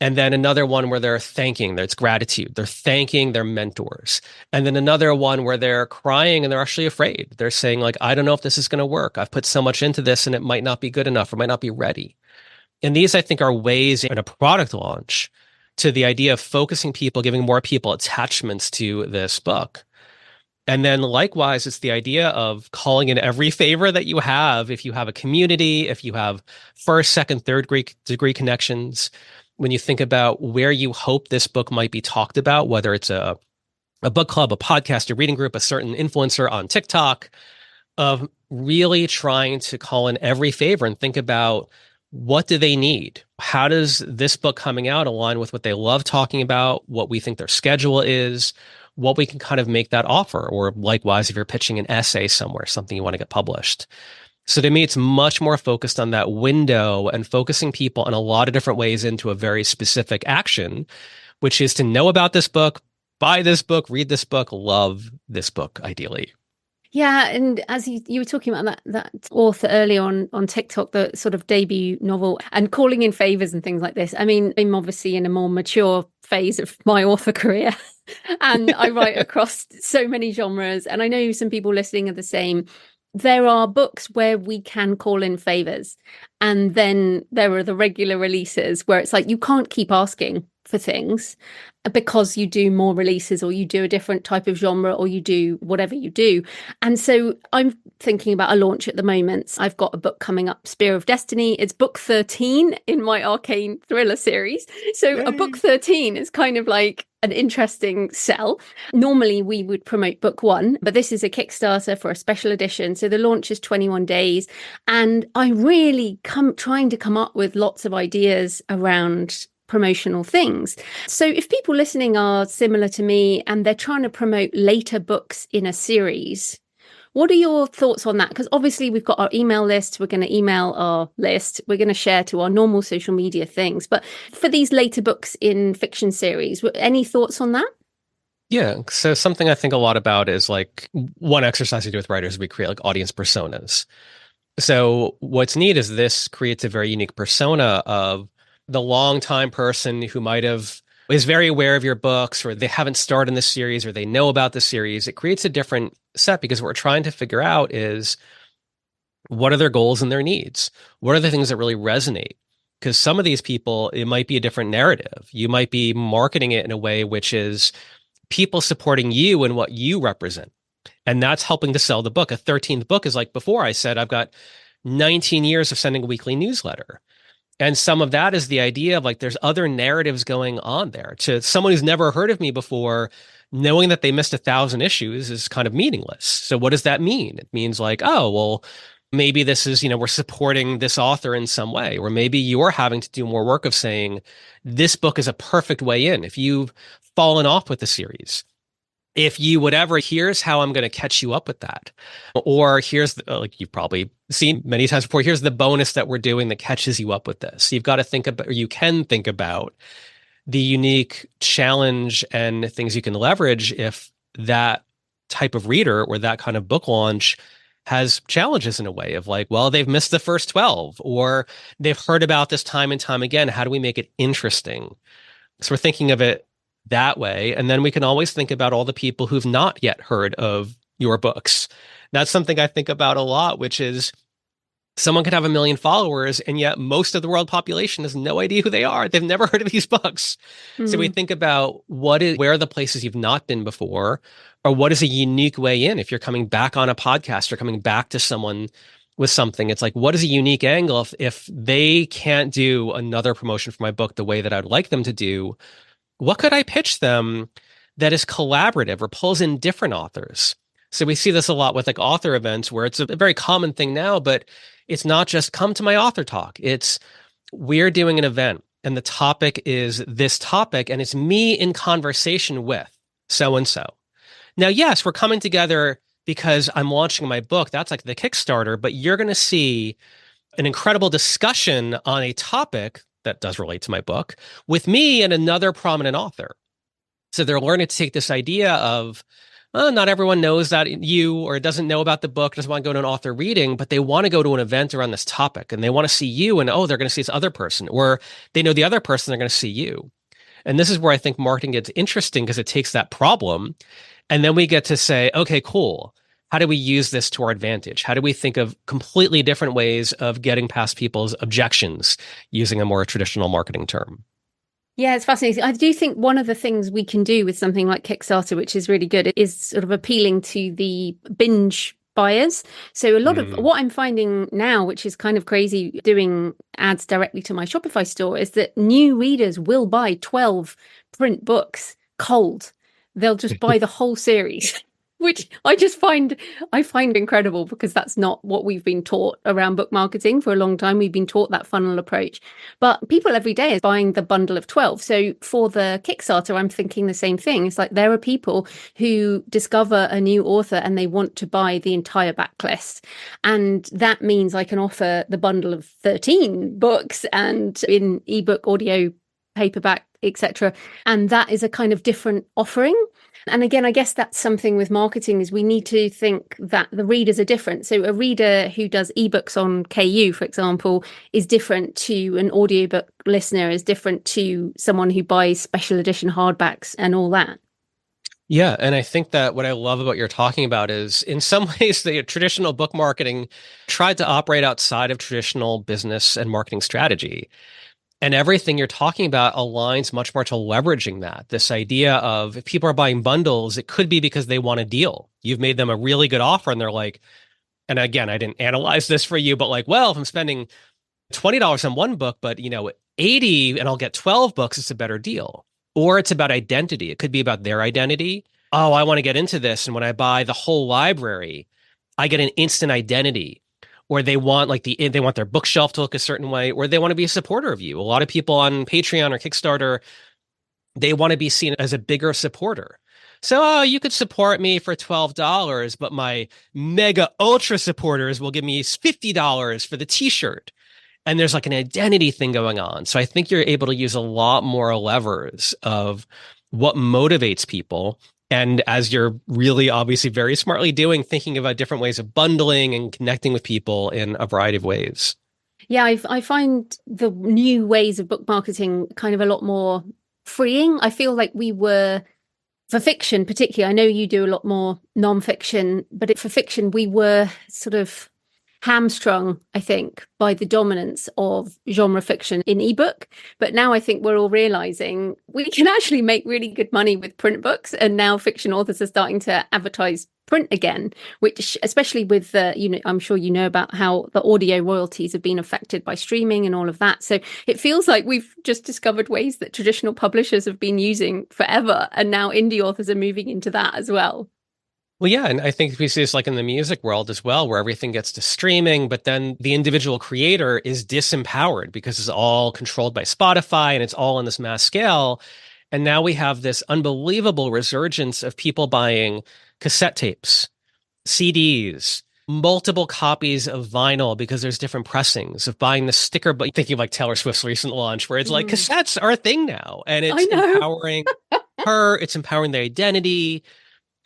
And then another one where they're thanking, there's gratitude. They're thanking their mentors. And then another one where they're crying and they're actually afraid. They're saying like, I don't know if this is going to work. I've put so much into this and it might not be good enough or might not be ready. And these, I think, are ways in a product launch to the idea of focusing people, giving more people attachments to this book. And then likewise, it's the idea of calling in every favor that you have. If you have a community, if you have first, second, third degree connections, when you think about where you hope this book might be talked about, whether it's a book club, a podcast, a reading group, a certain influencer on TikTok, of really trying to call in every favor and think about what do they need? How does this book coming out align with what they love talking about, what we think their schedule is, what we can kind of make that offer? Or likewise, if you're pitching an essay somewhere, something you want to get published. So to me, it's much more focused on that window and focusing people in a lot of different ways into a very specific action, which is to know about this book, buy this book, read this book, love this book, ideally. Yeah, and as you were talking about that author earlier on TikTok, the sort of debut novel and calling in favors and things like this. I mean, I'm obviously in a more mature phase of my author career and I write across so many genres. And I know some people listening are the same. There are books where we can call in favors. And then there are the regular releases where it's like you can't keep asking for things because you do more releases or you do a different type of genre or you do whatever you do. And so I'm thinking about a launch at the moment. I've got a book coming up, Spear of Destiny. It's book 13 in my Arcane thriller series. So Yay. A book 13 is kind of like an interesting sell. Normally we would promote book 1, but this is a Kickstarter for a special edition. So the launch is 21 days. And I really trying to come up with lots of ideas around promotional things. So if people listening are similar to me and they're trying to promote later books in a series, what are your thoughts on that? Because obviously we've got our email list. We're going to email our list. We're going to share to our normal social media things. But for these later books in fiction series, any thoughts on that? Yeah. So something I think a lot about is like one exercise we do with writers, we create like audience personas. So what's neat is this creates a very unique persona of the longtime person who is very aware of your books, or they haven't started in this series, or they know about the series. It creates a different set because what we're trying to figure out is what are their goals and their needs? What are the things that really resonate? Because some of these people, it might be a different narrative. You might be marketing it in a way which is people supporting you and what you represent. And that's helping to sell the book. A 13th book is like before I said, I've got 19 years of sending a weekly newsletter. And some of that is the idea of like, there's other narratives going on there. To someone who's never heard of me before, knowing that they missed 1,000 issues is kind of meaningless. So what does that mean? It means like, oh, well, maybe this is, we're supporting this author in some way, or maybe you're having to do more work of saying, this book is a perfect way in. If you've fallen off with the series, if you whatever, here's how I'm going to catch you up with that. Or here's, like you've probably seen many times before, here's the bonus that we're doing that catches you up with this. You've got to think about, or you can think about the unique challenge and things you can leverage if that type of reader or that kind of book launch has challenges in a way of like, well, they've missed the first 12 or they've heard about this time and time again. How do we make it interesting? So we're thinking of it that way. And then we can always think about all the people who've not yet heard of your books. That's something I think about a lot, which is someone could have 1 million followers, and yet most of the world population has no idea who they are. They've never heard of these books. So we Mm. think about where are the places you've not been before, or what is a unique way in. If you're coming back on a podcast or coming back to someone with something, it's like, what is a unique angle? If they can't do another promotion for my book the way that I'd like them to do, what could I pitch them that is collaborative or pulls in different authors? So we see this a lot with like author events where it's a very common thing now, but it's not just come to my author talk. It's we're doing an event and the topic is this topic and it's me in conversation with so and so. Now, yes, we're coming together because I'm launching my book. That's like the Kickstarter, but you're going to see an incredible discussion on a topic that does relate to my book with me and another prominent author. So they're learning to take this idea of, not everyone knows that you or doesn't know about the book, doesn't want to go to an author reading, but they want to go to an event around this topic and they want to see you and, oh, they're going to see this other person, or they know the other person, they're going to see you. And this is where I think marketing gets interesting because it takes that problem and then we get to say, okay, cool. How do we use this to our advantage? How do we think of completely different ways of getting past people's objections using a more traditional marketing term? Yeah, it's fascinating. I do think one of the things we can do with something like Kickstarter, which is really good, is sort of appealing to the binge buyers. So a lot of what I'm finding now, which is kind of crazy doing ads directly to my Shopify store, is that new readers will buy 12 print books cold. They'll just buy the whole series. Which I find incredible because that's not what we've been taught around book marketing for a long time. We've been taught that funnel approach, but people every day is buying the bundle of 12. So for the Kickstarter, I'm thinking the same thing. It's like there are people who discover a new author and they want to buy the entire backlist. And that means I can offer the bundle of 13 books and in ebook, audio, paperback, etc. And that is a kind of different offering. And again, I guess that's something with marketing is we need to think that the readers are different. So a reader who does ebooks on KU, for example, is different to an audiobook listener, is different to someone who buys special edition hardbacks and all that. Yeah, and I think that what I love about what you're talking about is in some ways the traditional book marketing tried to operate outside of traditional business and marketing strategy. And everything you're talking about aligns much more to leveraging that. This idea of if people are buying bundles, it could be because they want a deal. You've made them a really good offer and they're like, and again, I didn't analyze this for you, but like, well, if I'm spending $20 on one book, but 80 and I'll get 12 books, it's a better deal. Or it's about identity. It could be about their identity. Oh, I want to get into this. And when I buy the whole library, I get an instant identity. Or they want they want their bookshelf to look a certain way, or they want to be a supporter of you. A lot of people on Patreon or Kickstarter, they want to be seen as a bigger supporter. So, oh, you could support me for $12, but my mega ultra supporters will give me $50 for the t-shirt. And there's like an identity thing going on. So I think you're able to use a lot more levers of what motivates people. And as you're really obviously very smartly doing, thinking about different ways of bundling and connecting with people in a variety of ways. Yeah, I find the new ways of book marketing kind of a lot more freeing. I feel like we were, for fiction particularly, I know you do a lot more non-fiction, but for fiction, we were sort of hamstrung, I think, by the dominance of genre fiction in ebook. But now I think we're all realizing we can actually make really good money with print books. And now fiction authors are starting to advertise print again, which especially with I'm sure you know about how the audio royalties have been affected by streaming and all of that. So it feels like we've just discovered ways that traditional publishers have been using forever. And now indie authors are moving into that as well. Well, yeah, and I think we see this like in the music world as well, where everything gets to streaming, but then the individual creator is disempowered because it's all controlled by Spotify and it's all on this mass scale. And now we have this unbelievable resurgence of people buying cassette tapes, CDs, multiple copies of vinyl because there's different pressings, of buying the sticker, but thinking of like Taylor Swift's recent launch, where it's like cassettes are a thing now. And it's empowering her, it's empowering their identity.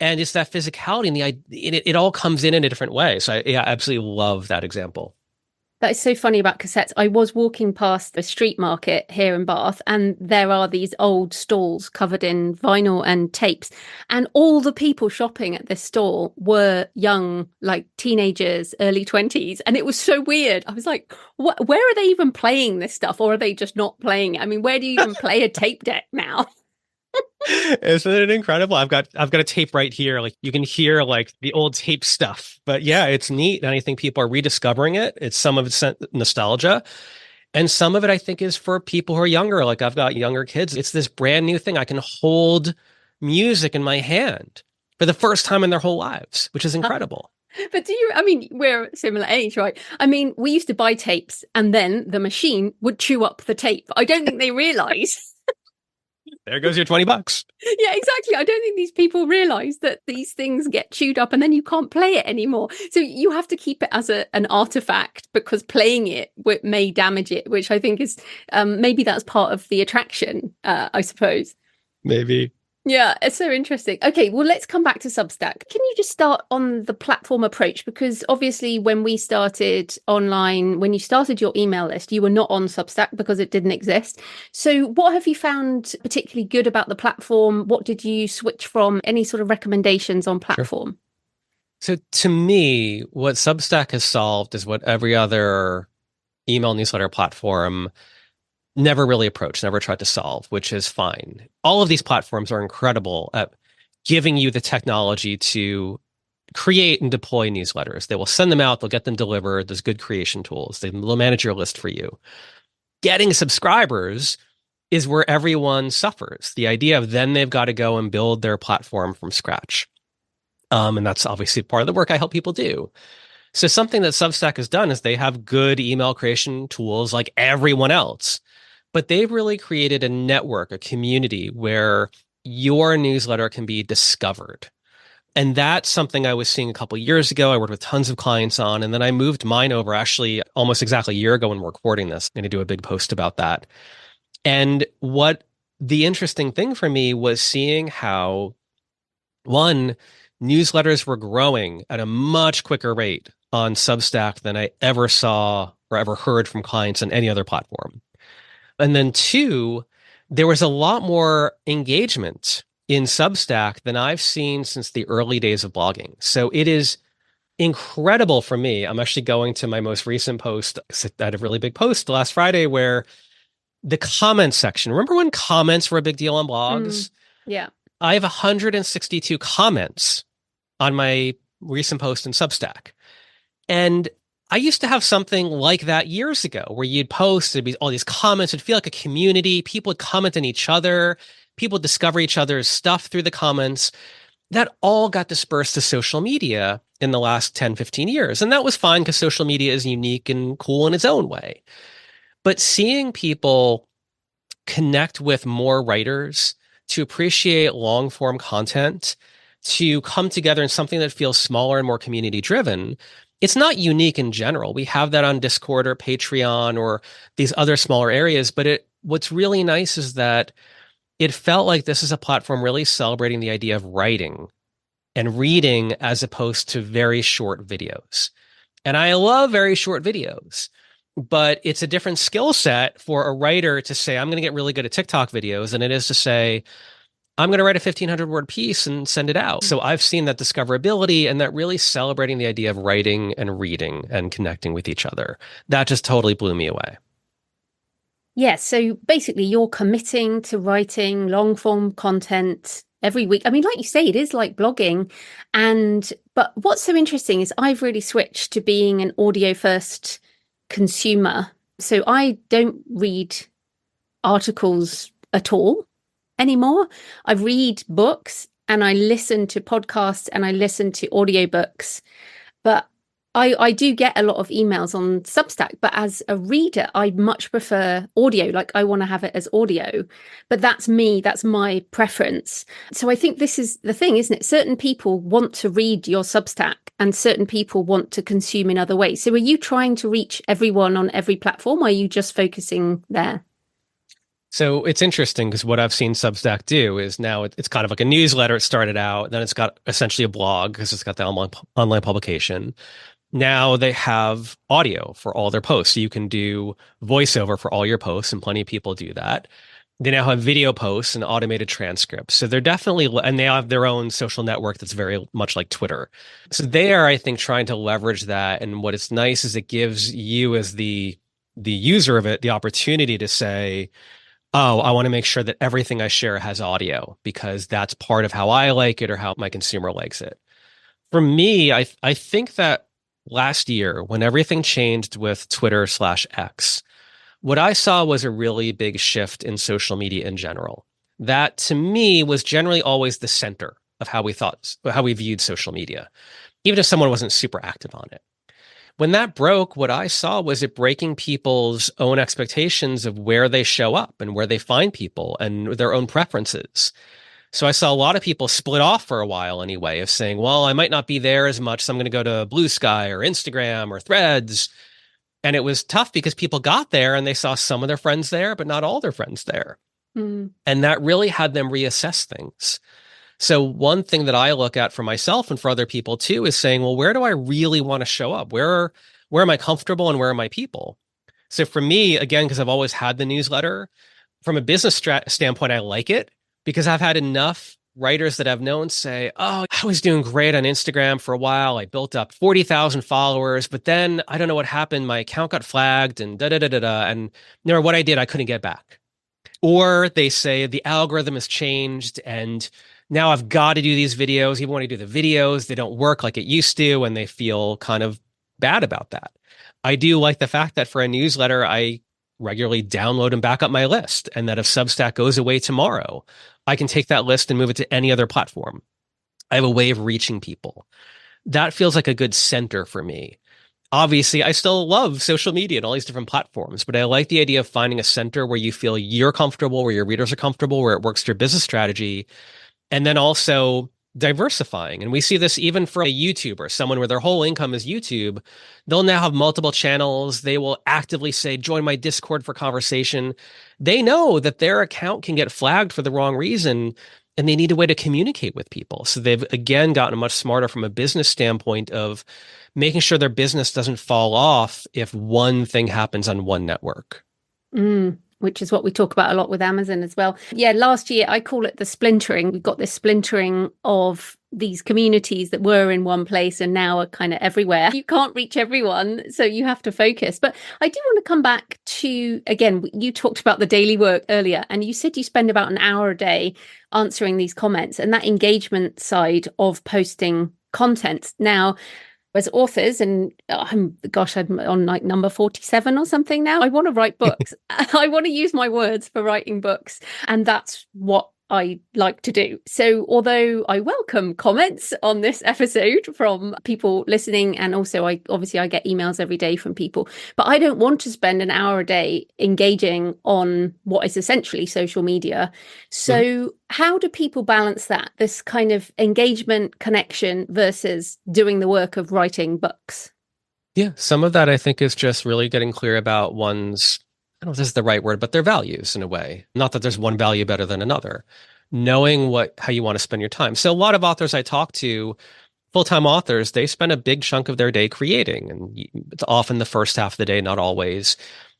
And it's that physicality and it all comes in a different way. So I absolutely love that example. That is so funny about cassettes. I was walking past a street market here in Bath, and there are these old stalls covered in vinyl and tapes. And all the people shopping at this stall were young, like teenagers, early 20s. And it was so weird. I was like, what, where are they even playing this stuff? Or are they just not playing it? I mean, where do you even play a tape deck now? Isn't it incredible? I've got a tape right here. Like you can hear like the old tape stuff. But yeah, it's neat. And I think people are rediscovering it. It's some of it's nostalgia. And some of it I think is for people who are younger. Like I've got younger kids. It's this brand new thing. I can hold music in my hand for the first time in their whole lives, which is incredible. But I mean, we're similar age, right? I mean, we used to buy tapes and then the machine would chew up the tape. I don't think they realize. There goes your $20. Yeah, exactly. I don't think these people realize that these things get chewed up and then you can't play it anymore. So you have to keep it as an artifact because playing it may damage it, which I think is maybe that's part of the attraction, I suppose. Maybe. Yeah, it's so interesting. Okay, well, let's come back to Substack. Can you just start on the platform approach? Because obviously, when we started online, when you started your email list, you were not on Substack because it didn't exist. So, what have you found particularly good about the platform? What did you switch from? Any sort of recommendations on platform? Sure. So, to me, what Substack has solved is what every other email newsletter platform never really approached, never tried to solve, which is fine. All of these platforms are incredible at giving you the technology to create and deploy newsletters. They will send them out, they'll get them delivered. There's good creation tools. They'll manage your list for you. Getting subscribers is where everyone suffers. The idea of then they've got to go and build their platform from scratch. And that's obviously part of the work I help people do. So something that Substack has done is they have good email creation tools like everyone else. But they've really created a network, a community where your newsletter can be discovered. And that's something I was seeing a couple of years ago. I worked with tons of clients on, and then I moved mine over actually almost exactly a year ago when we're recording this. I'm going to do a big post about that. And what the interesting thing for me was seeing how, one, newsletters were growing at a much quicker rate on Substack than I ever saw or ever heard from clients on any other platform. And then two, there was a lot more engagement in Substack than I've seen since the early days of blogging. So it is incredible for me. I'm actually going to my most recent post. I had a really big post last Friday where the comments section, remember when comments were a big deal on blogs? Yeah. I have 162 comments on my recent post in Substack. And I used to have something like that years ago where you'd post, there'd be all these comments, it'd feel like a community. People would comment on each other. People would discover each other's stuff through the comments. That all got dispersed to social media in the last 10, 15 years. And that was fine because social media is unique and cool in its own way. But seeing people connect with more writers, to appreciate long form content, to come together in something that feels smaller and more community driven, it's not unique in general. We have that on Discord or Patreon or these other smaller areas, but what's really nice is that it felt like this is a platform really celebrating the idea of writing and reading as opposed to very short videos. And I love very short videos, but it's a different skill set for a writer to say, I'm going to get really good at TikTok videos than it is to say, I'm going to write a 1,500 word piece and send it out. So I've seen that discoverability and that really celebrating the idea of writing and reading and connecting with each other. That just totally blew me away. Yeah. So basically, you're committing to writing long form content every week. I mean, like you say, it is like blogging. But what's so interesting is I've really switched to being an audio first consumer. So I don't read articles at all anymore. I read books and I listen to podcasts and I listen to audiobooks. But I do get a lot of emails on Substack, but as a reader, I much prefer audio. Like I want to have it as audio, but that's me. That's my preference. So I think this is the thing, isn't it? Certain people want to read your Substack and certain people want to consume in other ways. So are you trying to reach everyone on every platform or are you just focusing there? So it's interesting because what I've seen Substack do is now it's kind of like a newsletter. It started out, then it's got essentially a blog because it's got the online publication. Now they have audio for all their posts. So you can do voiceover for all your posts, and plenty of people do that. They now have video posts and automated transcripts. So they're definitely, and they have their own social network that's very much like Twitter. So they are, I think, trying to leverage that. And what is nice is it gives you as the user of it the opportunity to say, oh, I want to make sure that everything I share has audio because that's part of how I like it or how my consumer likes it. For me, I think that last year when everything changed with Twitter/X, what I saw was a really big shift in social media in general. That to me was generally always the center of how we viewed social media, even if someone wasn't super active on it. When that broke, what I saw was it breaking people's own expectations of where they show up and where they find people and their own preferences. So I saw a lot of people split off for a while anyway, of saying, well, I might not be there as much, so I'm going to go to Blue Sky or Instagram or Threads. And it was tough because people got there and they saw some of their friends there, but not all their friends there. Mm. And that really had them reassess things. So one thing that I look at for myself and for other people too is saying, well, where do I really want to show up? Where am I comfortable and where are my people? So for me, again, because I've always had the newsletter, from a business standpoint, I like it because I've had enough writers that I've known say, oh, I was doing great on Instagram for a while. I built up 40,000 followers, but then I don't know what happened. My account got flagged and da da da da da. And no matter what I did, I couldn't get back. Or they say the algorithm has changed and now I've got to do these videos. Even when I do the videos, they don't work like it used to, and they feel kind of bad about that. I do like the fact that for a newsletter, I regularly download and back up my list, and that if Substack goes away tomorrow, I can take that list and move it to any other platform. I have a way of reaching people. That feels like a good center for me. Obviously, I still love social media and all these different platforms, but I like the idea of finding a center where you feel you're comfortable, where your readers are comfortable, where it works to your business strategy, and then also diversifying. And we see this even for a YouTuber, someone where their whole income is YouTube. They'll now have multiple channels. They will actively say, join my Discord for conversation. They know that their account can get flagged for the wrong reason, and they need a way to communicate with people. So they've again gotten much smarter from a business standpoint of making sure their business doesn't fall off if one thing happens on one network. Which is what we talk about a lot with Amazon as well. Yeah, last year, I call it the splintering. We've got this splintering of these communities that were in one place and now are kind of everywhere. You can't reach everyone, so you have to focus. But I do want to come back to, again, you talked about the daily work earlier, and you said you spend about an hour a day answering these comments and that engagement side of posting content. Now, as authors, and I'm on like number 47 or something now. I want to write books. I want to use my words for writing books. And that's what I like to do. So although I welcome comments on this episode from people listening, and also I get emails every day from people, but I don't want to spend an hour a day engaging on what is essentially social media. So how do people balance that, this kind of engagement connection versus doing the work of writing books? Yeah, some of that I think is just really getting clear about one's, I don't know if this is the right word, but their values in a way. Not that there's one value better than another. Knowing how you want to spend your time. So a lot of authors I talk to, full-time authors, they spend a big chunk of their day creating, and it's often the first half of the day, not always.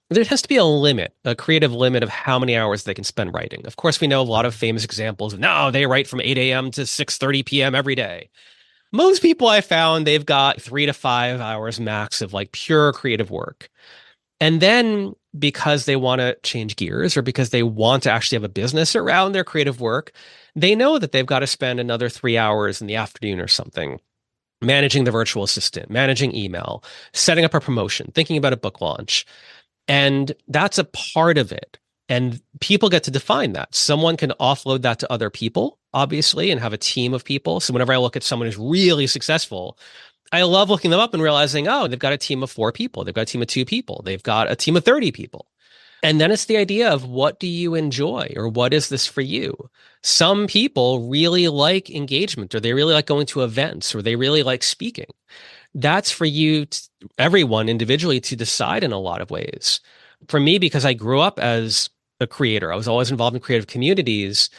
There has to be a limit, a creative limit of how many hours they can spend writing. Of course, we know a lot of famous examples of, no, they write from 8 a.m. to 6:30 p.m. every day. Most people I found, they've got 3 to 5 hours max of like pure creative work. And then because they want to change gears or because they want to actually have a business around their creative work, they know that they've got to spend another 3 hours in the afternoon or something managing the virtual assistant, managing email, setting up a promotion, thinking about a book launch. And that's a part of it. And people get to define that. Someone can offload that to other people, obviously, and have a team of people. So whenever I look at someone who's really successful, I love looking them up and realizing, oh, they've got a team of 4 people. They've got a team of 2 people. They've got a team of 30 people. And then it's the idea of what do you enjoy or what is this for you? Some people really like engagement or they really like going to events or they really like speaking. That's for you, everyone individually to decide in a lot of ways. For me, because I grew up as a creator, I was always involved in creative communities.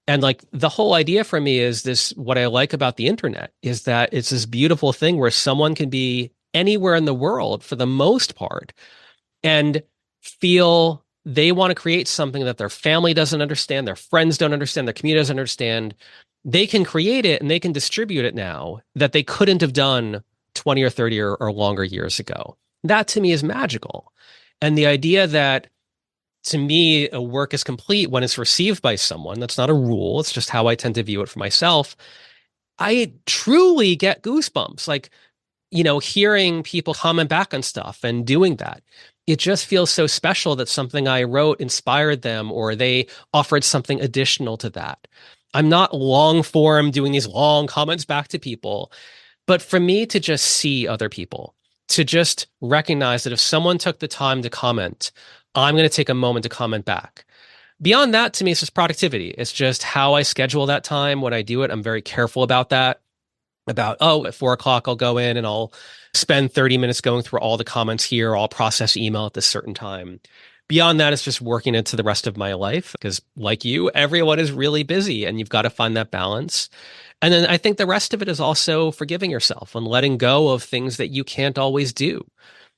And like the whole idea for me is this, what I like about the internet is that it's this beautiful thing where someone can be anywhere in the world for the most part and feel they want to create something that their family doesn't understand, their friends don't understand, their community doesn't understand, they can create it and they can distribute it now that they couldn't have done 20 or 30 or longer years ago. That to me is magical. And the idea that to me, a work is complete when it's received by someone. That's not a rule. It's just how I tend to view it for myself. I truly get goosebumps. Like, hearing people comment back on stuff and doing that. It just feels so special that something I wrote inspired them or they offered something additional to that. I'm not long form doing these long comments back to people, but for me to just see other people, to just recognize that if someone took the time to comment, I'm going to take a moment to comment back. Beyond that, to me, it's just productivity. It's just how I schedule that time when I do it. I'm very careful about that. At 4 o'clock, I'll go in and I'll spend 30 minutes going through all the comments here. I'll process email at this certain time. Beyond that, it's just working into the rest of my life because, like you, everyone is really busy and you've got to find that balance. And then I think the rest of it is also forgiving yourself and letting go of things that you can't always do.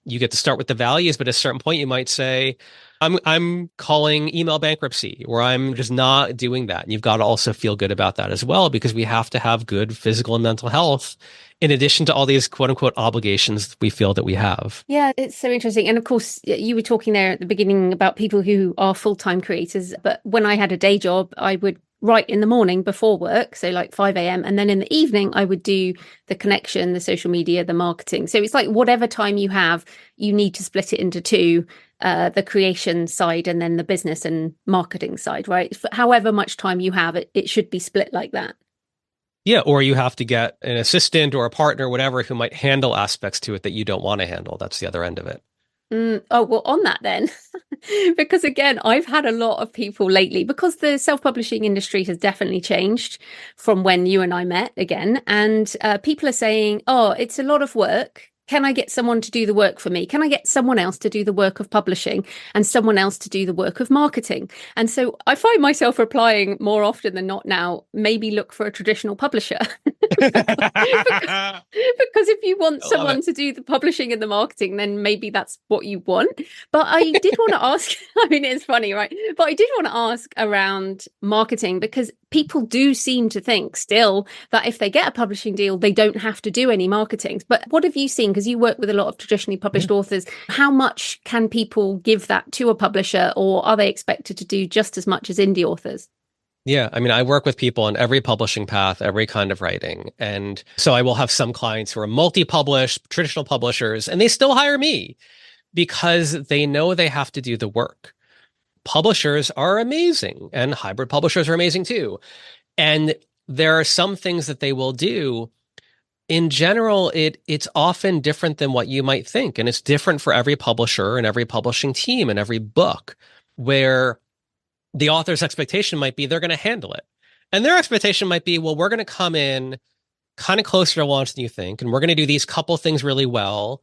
You get to start with the values, but at a certain point, you might say, I'm calling email bankruptcy, or I'm just not doing that. And you've got to also feel good about that as well, because we have to have good physical and mental health in addition to all these quote unquote obligations we feel that we have. Yeah, it's so interesting. And of course, you were talking there at the beginning about people who are full-time creators. But when I had a day job, I would write in the morning before work, so like 5 a.m. And then in the evening, I would do the connection, the social media, the marketing. So it's like whatever time you have, you need to split it into two, the creation side and then the business and marketing side, right? However much time you have, it should be split like that. Yeah, or you have to get an assistant or a partner, whatever, who might handle aspects to it that you don't want to handle. That's the other end of it. Oh, well, on that then, because again, I've had a lot of people lately, because the self-publishing industry has definitely changed from when you and I met again. And people are saying, oh, it's a lot of work. Can I get someone to do the work for me? Can I get someone else to do the work of publishing and someone else to do the work of marketing? And so I find myself replying more often than not now, maybe look for a traditional publisher. because if you want someone to do the publishing and the marketing, then maybe that's what you want. But I did want to ask, I mean, it's funny, right? But I did want to ask around marketing, because people do seem to think still that if they get a publishing deal, they don't have to do any marketing. But what have you seen? Because you work with a lot of traditionally published authors. How much can people give that to a publisher, or are they expected to do just as much as indie authors? Yeah, I mean, I work with people on every publishing path, every kind of writing. And so I will have some clients who are multi-published, traditional publishers, and they still hire me because they know they have to do the work. Publishers are amazing, and hybrid publishers are amazing too. And there are some things that they will do. In general, it's often different than what you might think. And it's different for every publisher and every publishing team and every book, where the author's expectation might be they're going to handle it. And their expectation might be, well, we're going to come in kind of closer to launch than you think, and we're going to do these couple things really well.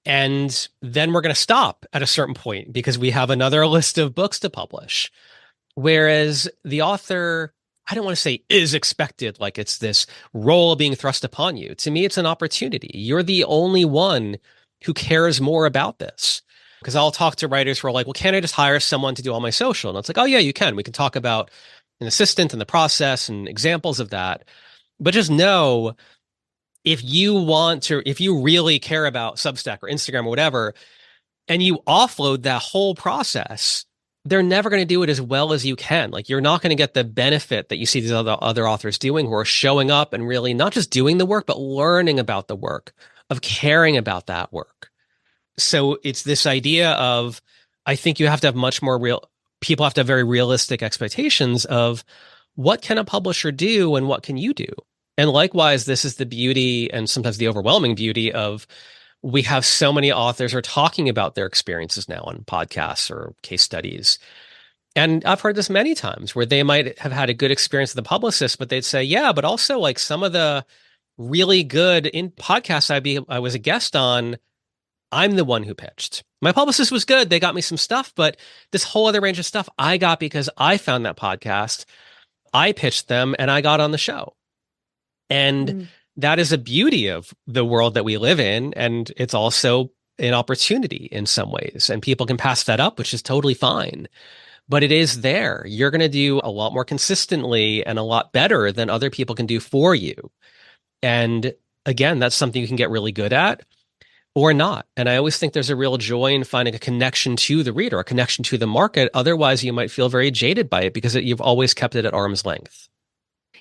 And then we're going to stop at a certain point because we have another list of books to publish. Whereas the author, I don't want to say is expected, like it's this role being thrust upon you. To me, it's an opportunity. You're the only one who cares more about this. Because I'll talk to writers who are like, well, can't I just hire someone to do all my social? And it's like, oh, yeah, you can. We can talk about an assistant and the process and examples of that. But just know, if you really care about Substack or Instagram or whatever, and you offload that whole process, they're never going to do it as well as you can. Like, you're not going to get the benefit that you see these other authors doing, who are showing up and really not just doing the work, but learning about the work, of caring about that work. So it's this idea of, I think you have to have people have to have very realistic expectations of what can a publisher do and what can you do? And likewise, this is the beauty and sometimes the overwhelming beauty of, we have so many authors are talking about their experiences now on podcasts or case studies. And I've heard this many times where they might have had a good experience with the publicist, but they'd say, yeah, but also like some of the really good in podcasts I was a guest on, I'm the one who pitched. My publicist was good. They got me some stuff, but this whole other range of stuff I got because I found that podcast, I pitched them, and I got on the show. And that is a beauty of the world that we live in. And it's also an opportunity in some ways. And people can pass that up, which is totally fine. But it is there. You're going to do a lot more consistently and a lot better than other people can do for you. And again, that's something you can get really good at or not. And I always think there's a real joy in finding a connection to the reader, a connection to the market. Otherwise, you might feel very jaded by it because you've always kept it at arm's length.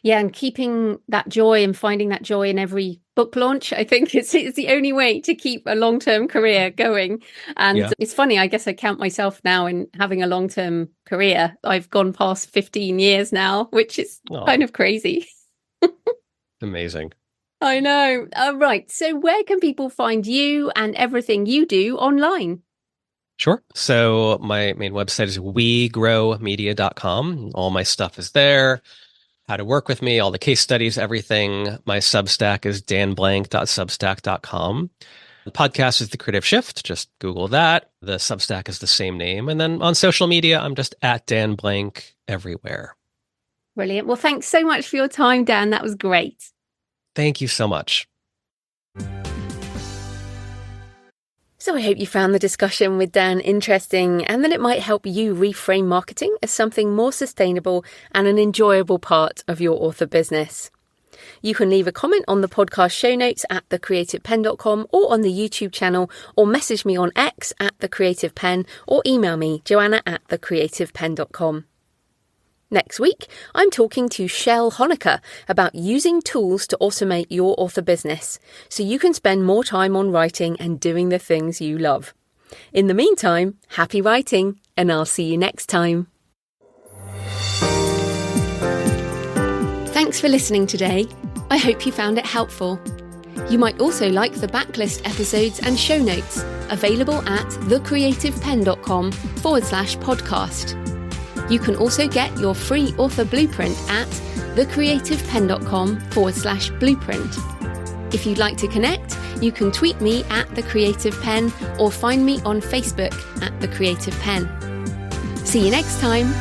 Yeah, and keeping that joy and finding that joy in every book launch, I think it's the only way to keep a long-term career going. And It's funny, I guess I count myself now in having a long-term career. I've gone past 15 years now, which is kind of crazy. Amazing. I know. Right. So where can people find you and everything you do online? Sure. So my main website is wegrowmedia.com. All my stuff is there. How to work with me, all the case studies, everything. My Substack is danblank.substack.com. The podcast is The Creative Shift. Just Google that. The Substack is the same name. And then on social media, I'm just at Dan Blank everywhere. Brilliant. Well, thanks so much for your time, Dan. That was great. Thank you so much. So I hope you found the discussion with Dan interesting and that it might help you reframe marketing as something more sustainable and an enjoyable part of your author business. You can leave a comment on the podcast show notes at thecreativepenn.com or on the YouTube channel, or message me on X at thecreativepenn, or email me, joanna@thecreativepenn.com. Next week, I'm talking to Shell Honecker about using tools to automate your author business so you can spend more time on writing and doing the things you love. In the meantime, happy writing, and I'll see you next time. Thanks for listening today. I hope you found it helpful. You might also like the backlist episodes and show notes available at thecreativepenn.com/podcast. You can also get your free author blueprint at thecreativepenn.com/blueprint. If you'd like to connect, you can tweet me at The Creative Penn or find me on Facebook at The Creative Penn. See you next time.